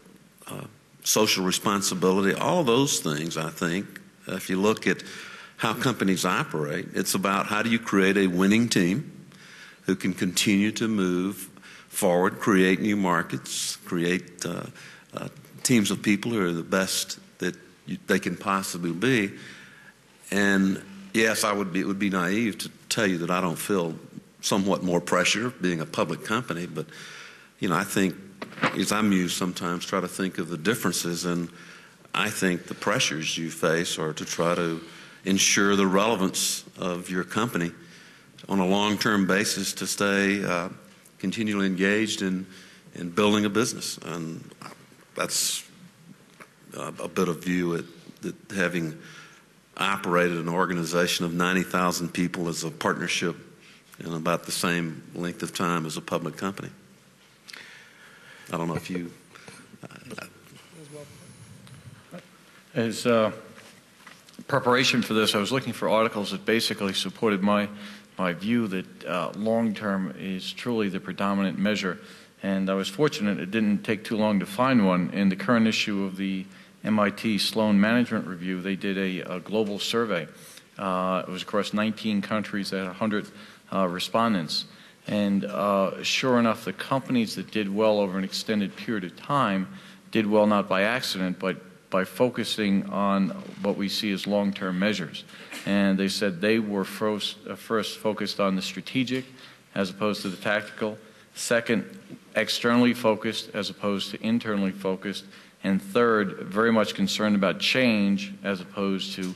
Speaker 3: social responsibility? All those things, I think, if you look at how companies operate, it's about how do you create a winning team who can continue to move forward, create new markets, create teams of people who are the best that they can possibly be. And yes, it would be naive to tell you that I don't feel somewhat more pressure being a public company, but I think as I muse sometimes, try to think of the differences, and I think the pressures you face are to try to ensure the relevance of your company on a long-term basis to stay continually engaged in building a business. And that's a bit of view that having operated an organization of 90,000 people as a partnership in about the same length of time as a public company. I don't know if you...
Speaker 5: As preparation for this, I was looking for articles that basically supported my view that long-term is truly the predominant measure. And I was fortunate it didn't take too long to find one. In the current issue of the MIT Sloan Management Review, they did a global survey. It was across 19 countries, they had 100 respondents. And sure enough, the companies that did well over an extended period of time did well not by accident, but by focusing on what we see as long-term measures. And they said they were first focused on the strategic as opposed to the tactical. Second, externally focused as opposed to internally focused. And third, very much concerned about change as opposed to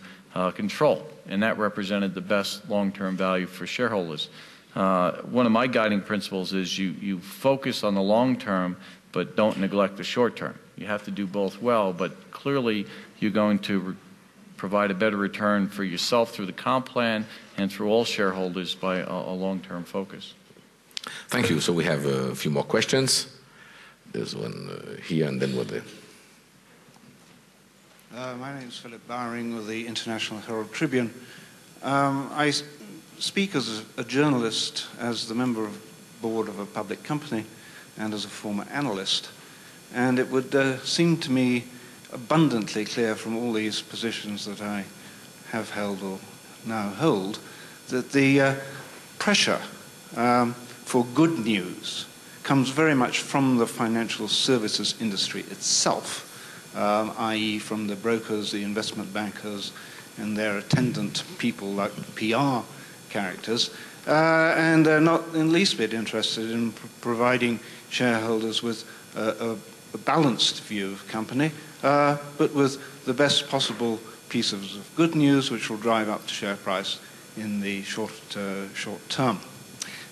Speaker 5: control. And that represented the best long-term value for shareholders. One of my guiding principles is you focus on the long term, but don't neglect the short term. You have to do both well, but clearly you're going to provide a better return for yourself through the comp plan and through all shareholders by a long-term focus.
Speaker 1: Thank you. So we have a few more questions. There's one here and then with the...
Speaker 9: My name is Philip Bowering with the International Herald Tribune. I speak as a journalist, as the member of the board of a public company, and as a former analyst. And it would seem to me abundantly clear from all these positions that I have held or now hold that the pressure for good news comes very much from the financial services industry itself, i.e. from the brokers, the investment bankers, and their attendant people like PR characters, and they're not in the least bit interested in providing shareholders with a balanced view of company, but with the best possible pieces of good news which will drive up the share price in the short term.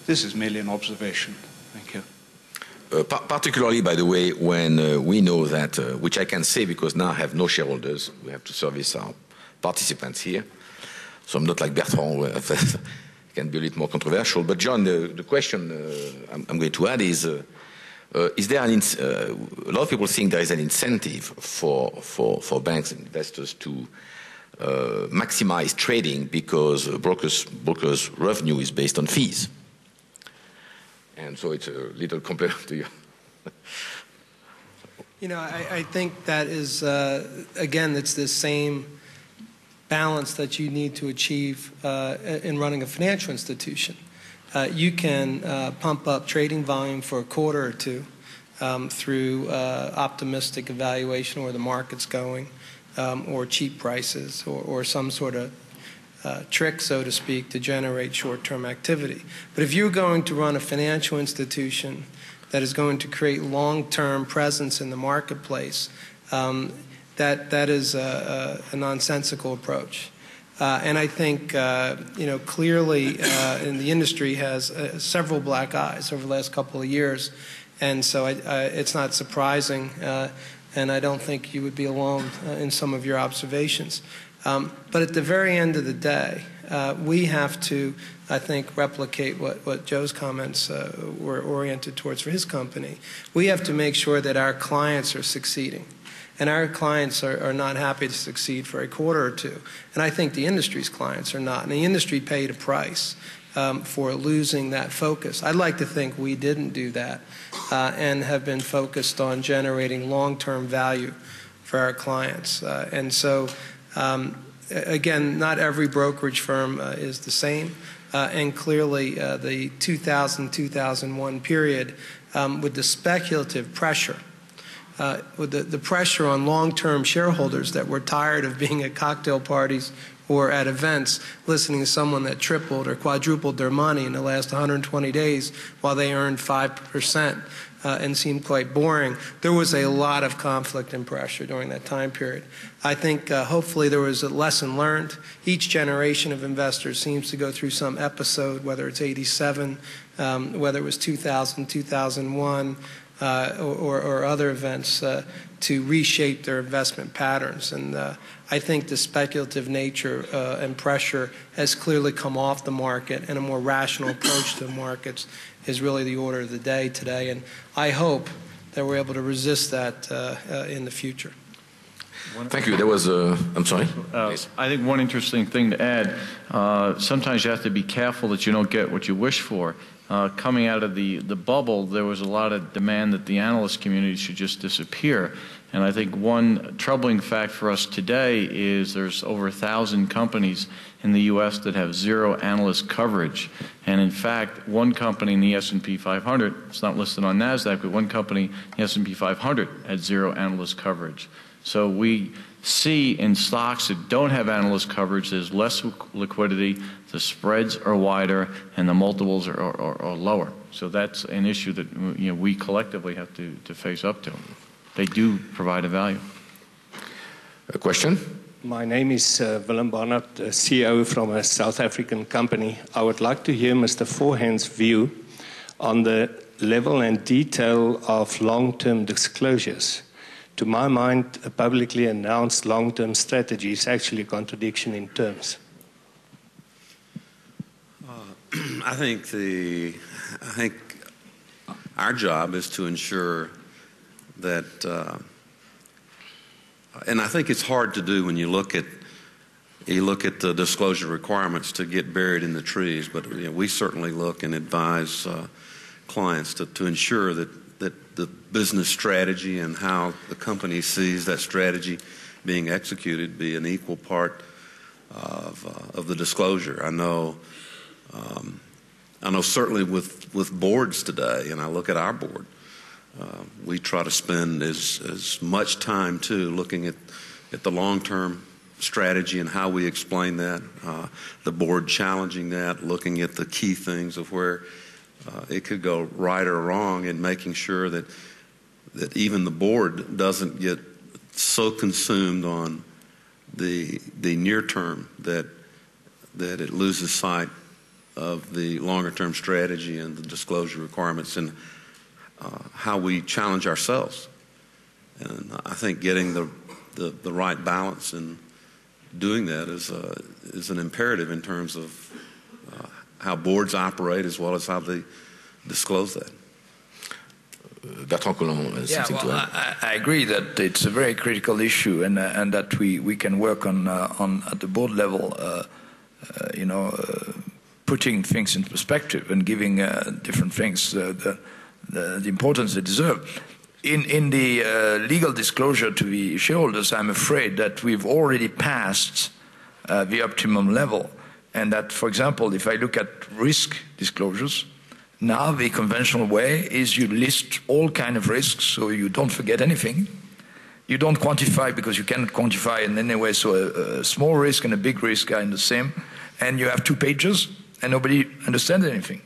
Speaker 9: This is merely an observation. Thank you.
Speaker 1: Particularly, by the way, when we know that, which I can say because now I have no shareholders, we have to service our participants here. So I'm not like Bertrand, where it can be a little more controversial. But John, the question I'm going to add is there a lot of people think there is an incentive for banks and investors to maximize trading because brokers' revenue is based on fees. And so it's a little compared to you.
Speaker 2: You know, I think that is, again, it's the same balance that you need to achieve in running a financial institution. You can pump up trading volume for a quarter or two through optimistic evaluation where the market's going, or cheap prices, or some sort of trick, so to speak, to generate short-term activity. But if you're going to run a financial institution that is going to create long-term presence in the marketplace, that is a nonsensical approach. And I think, you know, clearly in the industry has several black eyes over the last couple of years. And so it's not surprising, and I don't think you would be alone in some of your observations. But at the very end of the day, we have to, I think, replicate what Joe's comments were oriented towards for his company. We have to make sure that our clients are succeeding. And our clients are not happy to succeed for a quarter or two. And I think the industry's clients are not. And the industry paid a price for losing that focus. I'd like to think we didn't do that and have been focused on generating long-term value for our clients. And so, again, not every brokerage firm is the same. And clearly, the 2000-2001 period, with the speculative pressure, with the pressure on long-term shareholders that were tired of being at cocktail parties or at events listening to someone that tripled or quadrupled their money in the last 120 days while they earned 5% and seemed quite boring. There was a lot of conflict and pressure during that time period. I think hopefully there was a lesson learned. Each generation of investors seems to go through some episode, whether it's 87, whether it was 2000, 2001, or other events to reshape their investment patterns. And I think the speculative nature and pressure has clearly come off the market, and a more rational approach to the markets is really the order of the day today. And I hope that we're able to resist that in the future.
Speaker 1: Thank you. There was I'm sorry.
Speaker 5: I think one interesting thing to add, sometimes you have to be careful that you don't get what you wish for. Coming out of the bubble, there was a lot of demand that the analyst community should just disappear. And I think one troubling fact for us today is there's over 1,000 companies in the U.S. that have zero analyst coverage. And in fact, one company in the S&P 500, it's not listed on NASDAQ, but one company in the S&P 500 had zero analyst coverage. So we see in stocks that don't have analyst coverage, there's less liquidity, the spreads are wider, and the multiples are lower. So that's an issue that we collectively have to face up to. they do provide a value.
Speaker 1: A question?
Speaker 10: My name is Willem Barnard, CEO from a South African company. I would like to hear Mr. Forehand's view on the level and detail of long-term disclosures. To my mind, a publicly announced long-term strategy is actually a contradiction in terms.
Speaker 3: I think our job is to ensure that, and I think it's hard to do when you look at the disclosure requirements to get buried in the trees, but we certainly look and advise clients to ensure that the business strategy and how the company sees that strategy being executed be an equal part of the disclosure. I know certainly with boards today, and I look at our board, we try to spend as much time too looking at the long-term strategy and how we explain that, the board challenging that, looking at the key things of where it could go right or wrong, and making sure that even the board doesn't get so consumed on the near term that it loses sight of the longer term strategy and the disclosure requirements and how we challenge ourselves. And I think getting the right balance and doing that is an imperative in terms of how boards operate as well as how they disclose that.
Speaker 1: Bertrand Collomb, something to add.
Speaker 6: I agree that it's a very critical issue, and that we can work on at the board level, putting things in perspective and giving different things the importance they deserve. In the legal disclosure to the shareholders, I'm afraid that we've already passed the optimum level, and that, for example, if I look at risk disclosures, now the conventional way is you list all kind of risks so you don't forget anything. You don't quantify because you cannot quantify in any way, so a small risk and a big risk are in the same, and you have 2 pages and nobody understands anything.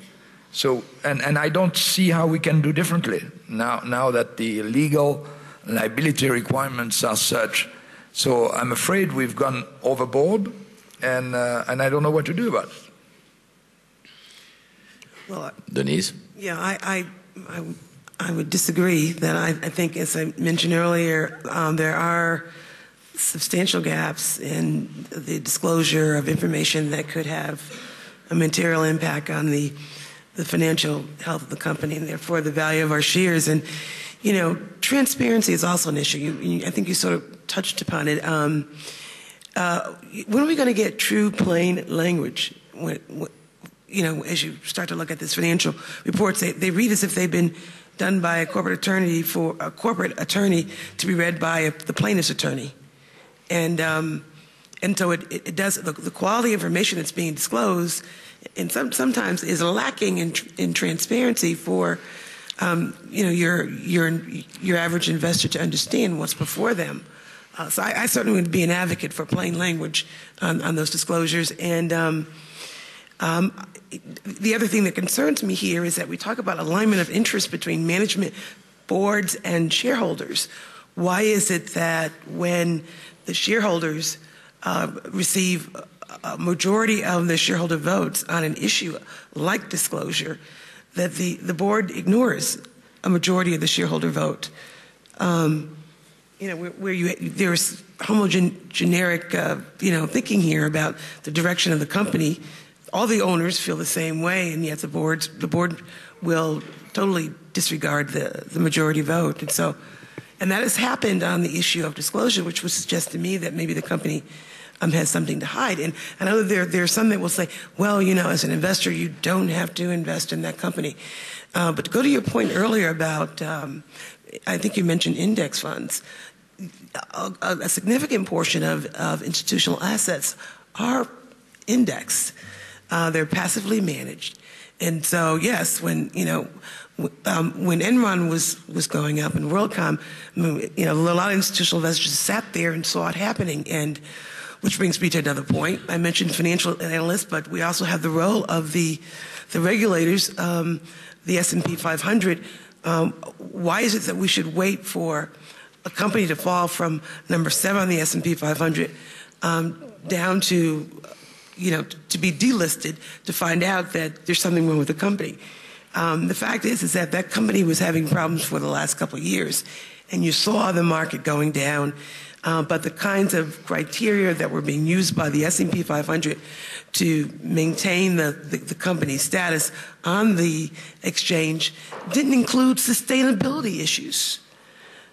Speaker 6: So, and I don't see how we can do differently now that the legal liability requirements are such. So I'm afraid we've gone overboard, and I don't know what to do about it.
Speaker 4: Well,
Speaker 1: Denise?
Speaker 4: Yeah, I would disagree. That I think, as I mentioned earlier, there are substantial gaps in the disclosure of information that could have a material impact on the financial health of the company and therefore the value of our shares. And, transparency is also an issue. I think you sort of touched upon it. When are we going to get true plain language? As you start to look at these financial reports, they read as if they've been done by a corporate attorney to be read by the plaintiff's attorney. And so it does, the quality of information that's being disclosed and sometimes is lacking in transparency for your average investor to understand what's before them. So I certainly would be an advocate for plain language on those disclosures. And the other thing that concerns me here is that we talk about alignment of interest between management, boards, and shareholders. Why is it that when the shareholders receive a majority of the shareholder votes on an issue like disclosure, that the board ignores a majority of the shareholder vote? There's generic thinking here about the direction of the company. All the owners feel the same way, and yet the board will totally disregard the majority vote. And that has happened on the issue of disclosure, which would suggest to me that maybe the company has something to hide. And I know there are some that will say, well, as an investor, you don't have to invest in that company. But to go to your point earlier about, I think you mentioned index funds, a significant portion of institutional assets are indexed. They're passively managed. And so, yes, when Enron was going up and WorldCom, a lot of institutional investors sat there and saw it happening. And which brings me to another point. I mentioned financial analysts, but we also have the role of the regulators, the S&P 500. Why is it that we should wait for a company to fall from number 7 on the S&P 500 down to, to be delisted to find out that there's something wrong with the company. The fact is that that company was having problems for the last couple of years, and you saw the market going down, but the kinds of criteria that were being used by the S&P 500 to maintain the company's status on the exchange didn't include sustainability issues.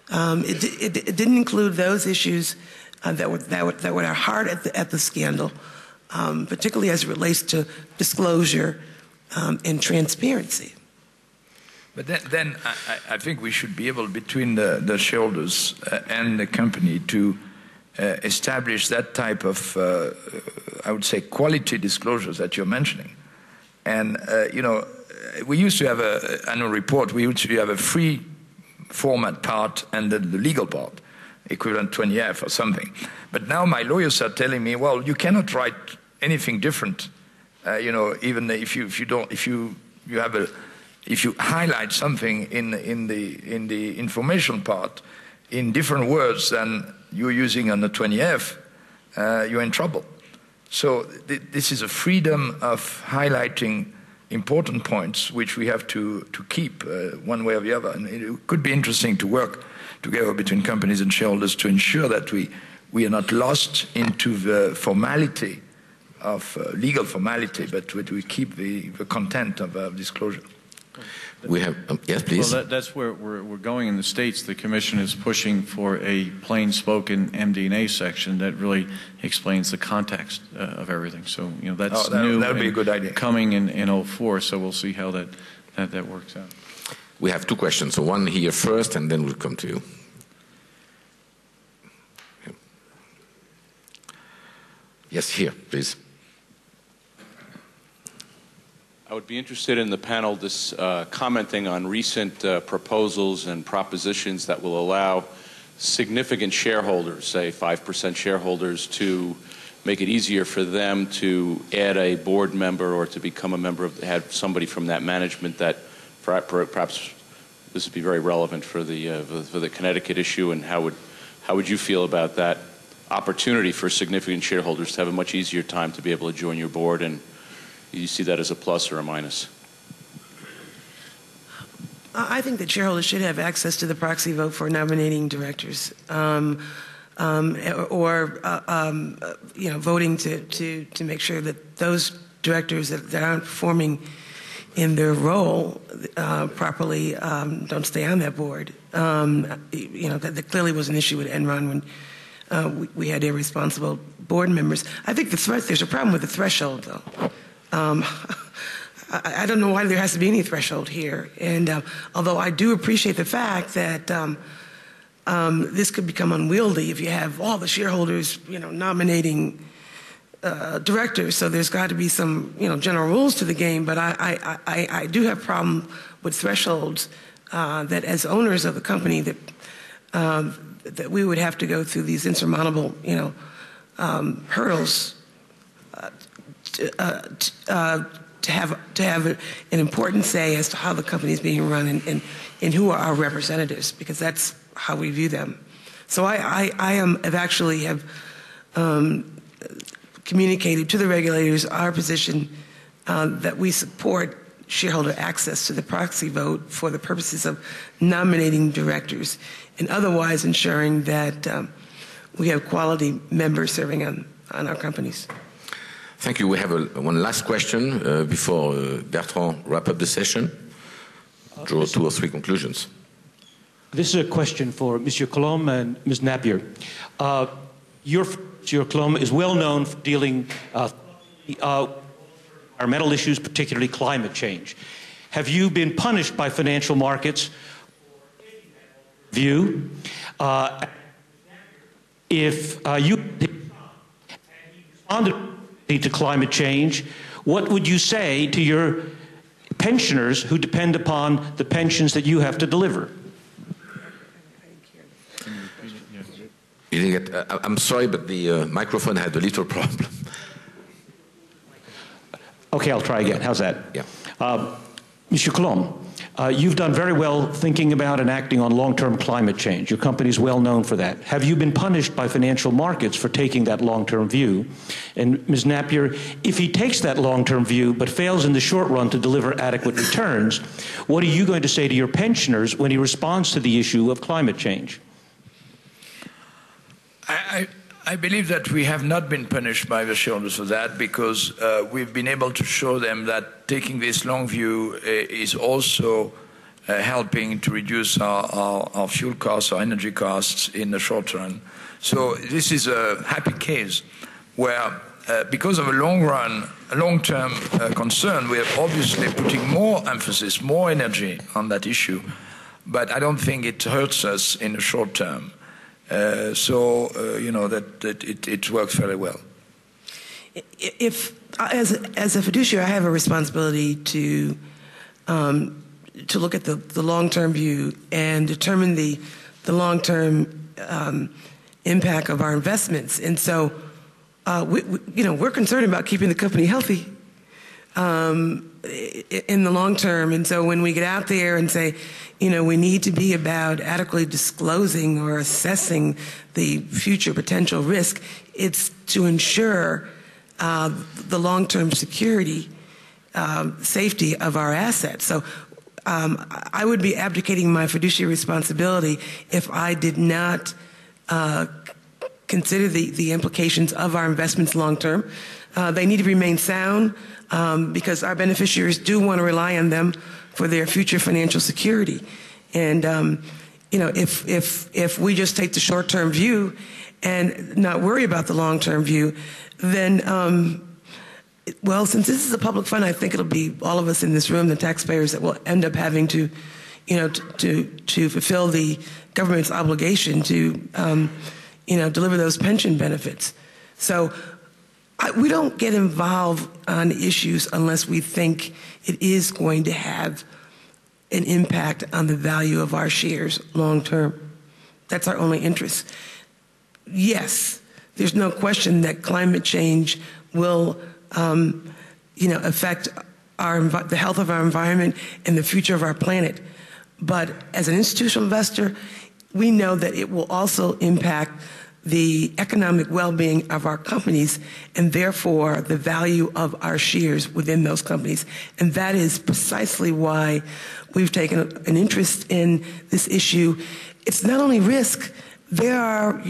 Speaker 4: It didn't include those issues that were at heart at the scandal, particularly as it relates to disclosure and transparency.
Speaker 6: But then I think we should be able, between the shareholders and the company, to establish that type of, I would say, quality disclosures that you're mentioning. And, we used to have an annual report. We used to have a free format part and the legal part, equivalent 20F or something. But now my lawyers are telling me, well, you cannot write anything different. Even if you highlight something in the information part in different words than you're using on the 20F, you're in trouble. So this is a freedom of highlighting important points which we have to keep one way or the other. And it could be interesting to work together between companies and shareholders to ensure that we are not lost into the formality of legal formality, but we keep the content of disclosure.
Speaker 1: We have, yes, please.
Speaker 5: Well, that's where we're going in the States. The Commission is pushing for a plain-spoken MD&A section that really explains the context of everything. So, that's new.
Speaker 6: That would be a good idea.
Speaker 5: Coming in 04, so we'll see how that works out.
Speaker 1: We have 2 questions. So one here first, and then we'll come to you. Yes, here, please.
Speaker 11: I would be interested in the panel commenting on recent proposals and propositions that will allow significant shareholders, say 5% shareholders, to make it easier for them to add a board member or to become a member of, have somebody from that management that perhaps this would be very relevant for the Connecticut issue, and how would you feel about that opportunity for significant shareholders to have a much easier time to be able to join your board, and you see that as a plus or a minus?
Speaker 4: I think that shareholders should have access to the proxy vote for nominating directors, voting to make sure that those directors that aren't performing in their role properly don't stay on that board. That clearly was an issue with Enron when we had irresponsible board members. I think there's a problem with the threshold, though. I don't know why there has to be any threshold here. And although I do appreciate the fact that this could become unwieldy if you have all the shareholders, nominating directors. So there's got to be some, general rules to the game. But I do have a problem with thresholds that, as owners of the company, that we would have to go through these insurmountable, hurdles to have an important say as to how the company is being run and who are our representatives, because that's how we view them. So I have actually communicated to the regulators our position that we support shareholder access to the proxy vote for the purposes of nominating directors and otherwise ensuring that we have quality members serving on our companies.
Speaker 1: Thank you. We have one last question before Bertrand wrap up the session. Draw 2 or 3 conclusions.
Speaker 12: This is a question for Mr. Colombe and Ms. Nappier. Your Colombe is well known for dealing environmental issues, particularly climate change. Have you been punished by financial markets view? If you responded to climate change, what would you say to your pensioners who depend upon the pensions that you have to deliver?
Speaker 1: You didn't get, I'm sorry, but the microphone had a little problem.
Speaker 12: Okay, I'll try again. How's that?
Speaker 1: Yeah.
Speaker 12: Monsieur Colomb, you've done very well thinking about and acting on long-term climate change. Your company is well known for that. Have you been punished by financial markets for taking that long-term view? And Ms. Nappier, if he takes that long-term view but fails in the short run to deliver adequate returns, what are you going to say to your pensioners when he responds to the issue of climate change?
Speaker 6: I believe that we have not been punished by the shareholders for that, because we've been able to show them that taking this long view is also helping to reduce our fuel costs, our energy costs in the short run. So this is a happy case where, because of a long-term concern, we are obviously putting more emphasis, more energy on that issue, but I don't think it hurts us in the short term. You know, that it works very well.
Speaker 4: If, as a fiduciary, I have a responsibility to look at the long-term view and determine the long-term impact of our investments. And so, we're concerned about keeping the company healthy in the long term. And so when we get out there and say, we need to be about adequately disclosing or assessing the future potential risk, it's to ensure the long-term security, safety of our assets. So I would be abdicating my fiduciary responsibility if I did not consider the implications of our investments long-term. They need to remain sound because our beneficiaries do want to rely on them for their future financial security. And, if we just take the short-term view and not worry about the long-term view, then, well, since this is a public fund, I think it'll be all of us in this room, the taxpayers, that will end up having to, to fulfill the government's obligation to, deliver those pension benefits. So we don't get involved on issues unless we think it is going to have an impact on the value of our shares long term. That's our only interest. Yes, there's no question that climate change will, affect the health of our environment and the future of our planet. But as an institutional investor, we know that it will also impact the economic well-being of our companies and therefore the value of our shares within those companies. And that is precisely why we've taken an interest in this issue. It's not only risk. There are,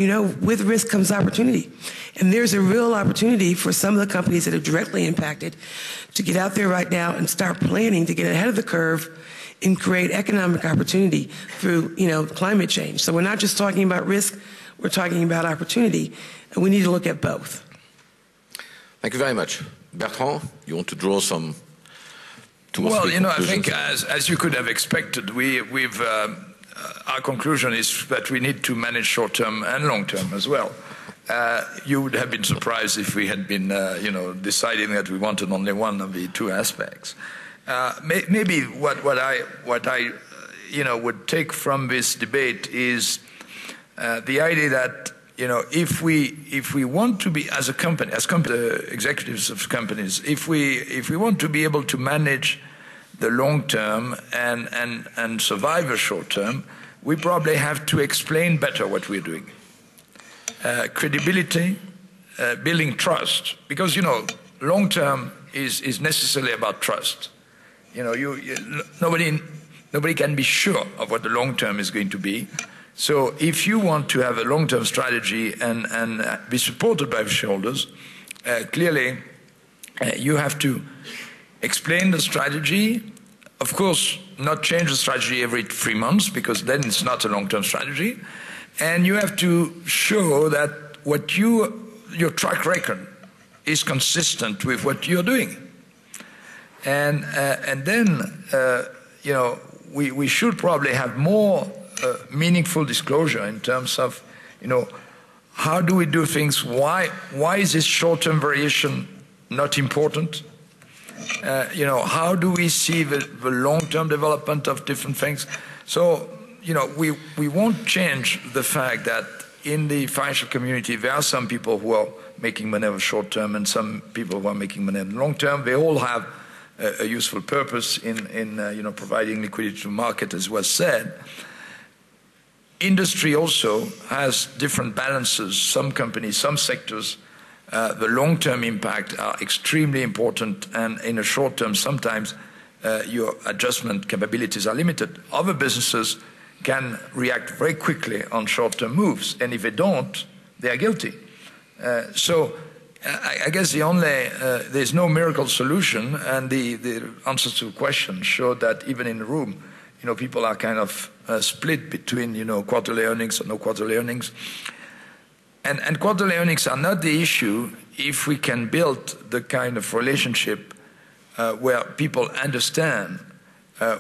Speaker 4: with risk comes opportunity. And there's a real opportunity for some of the companies that are directly impacted to get out there right now and start planning to get ahead of the curve and create economic opportunity through, climate change. So we're not just talking about risk, we're talking about opportunity, and we need to look at both.
Speaker 1: Thank you very much. Bertrand, you want to draw some
Speaker 6: Well, I think as you could have expected, our conclusion is that we need to manage short-term and long-term as well. You would have been surprised if we had been, deciding that we wanted only one of the two aspects. Maybe what I would take from this debate is the idea that if we want to be as executives of companies, if we want to be able to manage the long term and survive the short term, we probably have to explain better what we're doing. Credibility, building trust, because long term is necessarily about trust. Nobody can be sure of what the long term is going to be. So if you want to have a long-term strategy and be supported by the shareholders, clearly you have to explain the strategy. Of course, not change the strategy every 3 months, because then it's not a long-term strategy. And you have to show that your track record is consistent with what you're doing. And then, we should probably have more meaningful disclosure in terms of, how do we do things? Why is this short-term variation not important? How do we see the long-term development of different things? So, we won't change the fact that in the financial community, there are some people who are making money on short-term and some people who are making money on long-term. They all have a useful purpose in providing liquidity to the market, as was said. Industry also has different balances. Some companies, some sectors, the long-term impact are extremely important, and in a short term, sometimes your adjustment capabilities are limited. Other businesses can react very quickly on short-term moves, and if they don't, they are guilty. So I guess there's no miracle solution, and the answers to the question show that even in the room, people are kind of split between, quarterly earnings or no quarterly earnings. And quarterly earnings are not the issue if we can build the kind of relationship where people understand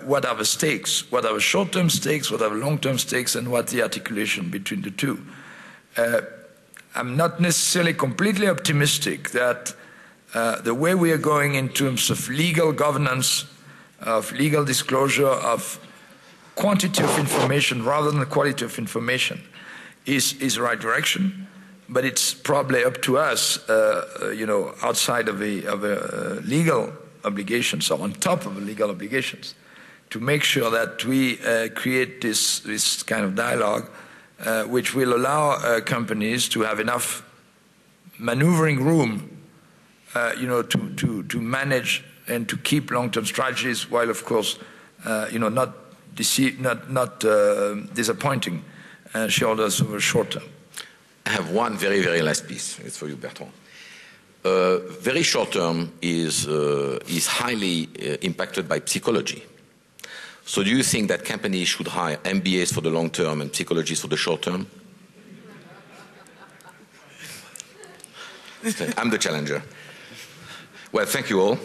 Speaker 6: what are the stakes, what are the short-term stakes, what are the long-term stakes, and what the articulation between the two. I'm not necessarily completely optimistic that the way we are going in terms of legal governance, of legal disclosure, of quantity of information rather than the quality of information is the right direction. But it's probably up to us, outside of the legal obligations or on top of the legal obligations, to make sure that we create this kind of dialogue which will allow companies to have enough maneuvering room, to manage and to keep long-term strategies, while of course, not disappointing shareholders over short term.
Speaker 1: I have one very, very last piece. It's for you, Bertrand. Very short term is highly impacted by psychology. So do you think that companies should hire MBAs for the long term and psychologists for the short term? I'm the challenger. Well, thank you all.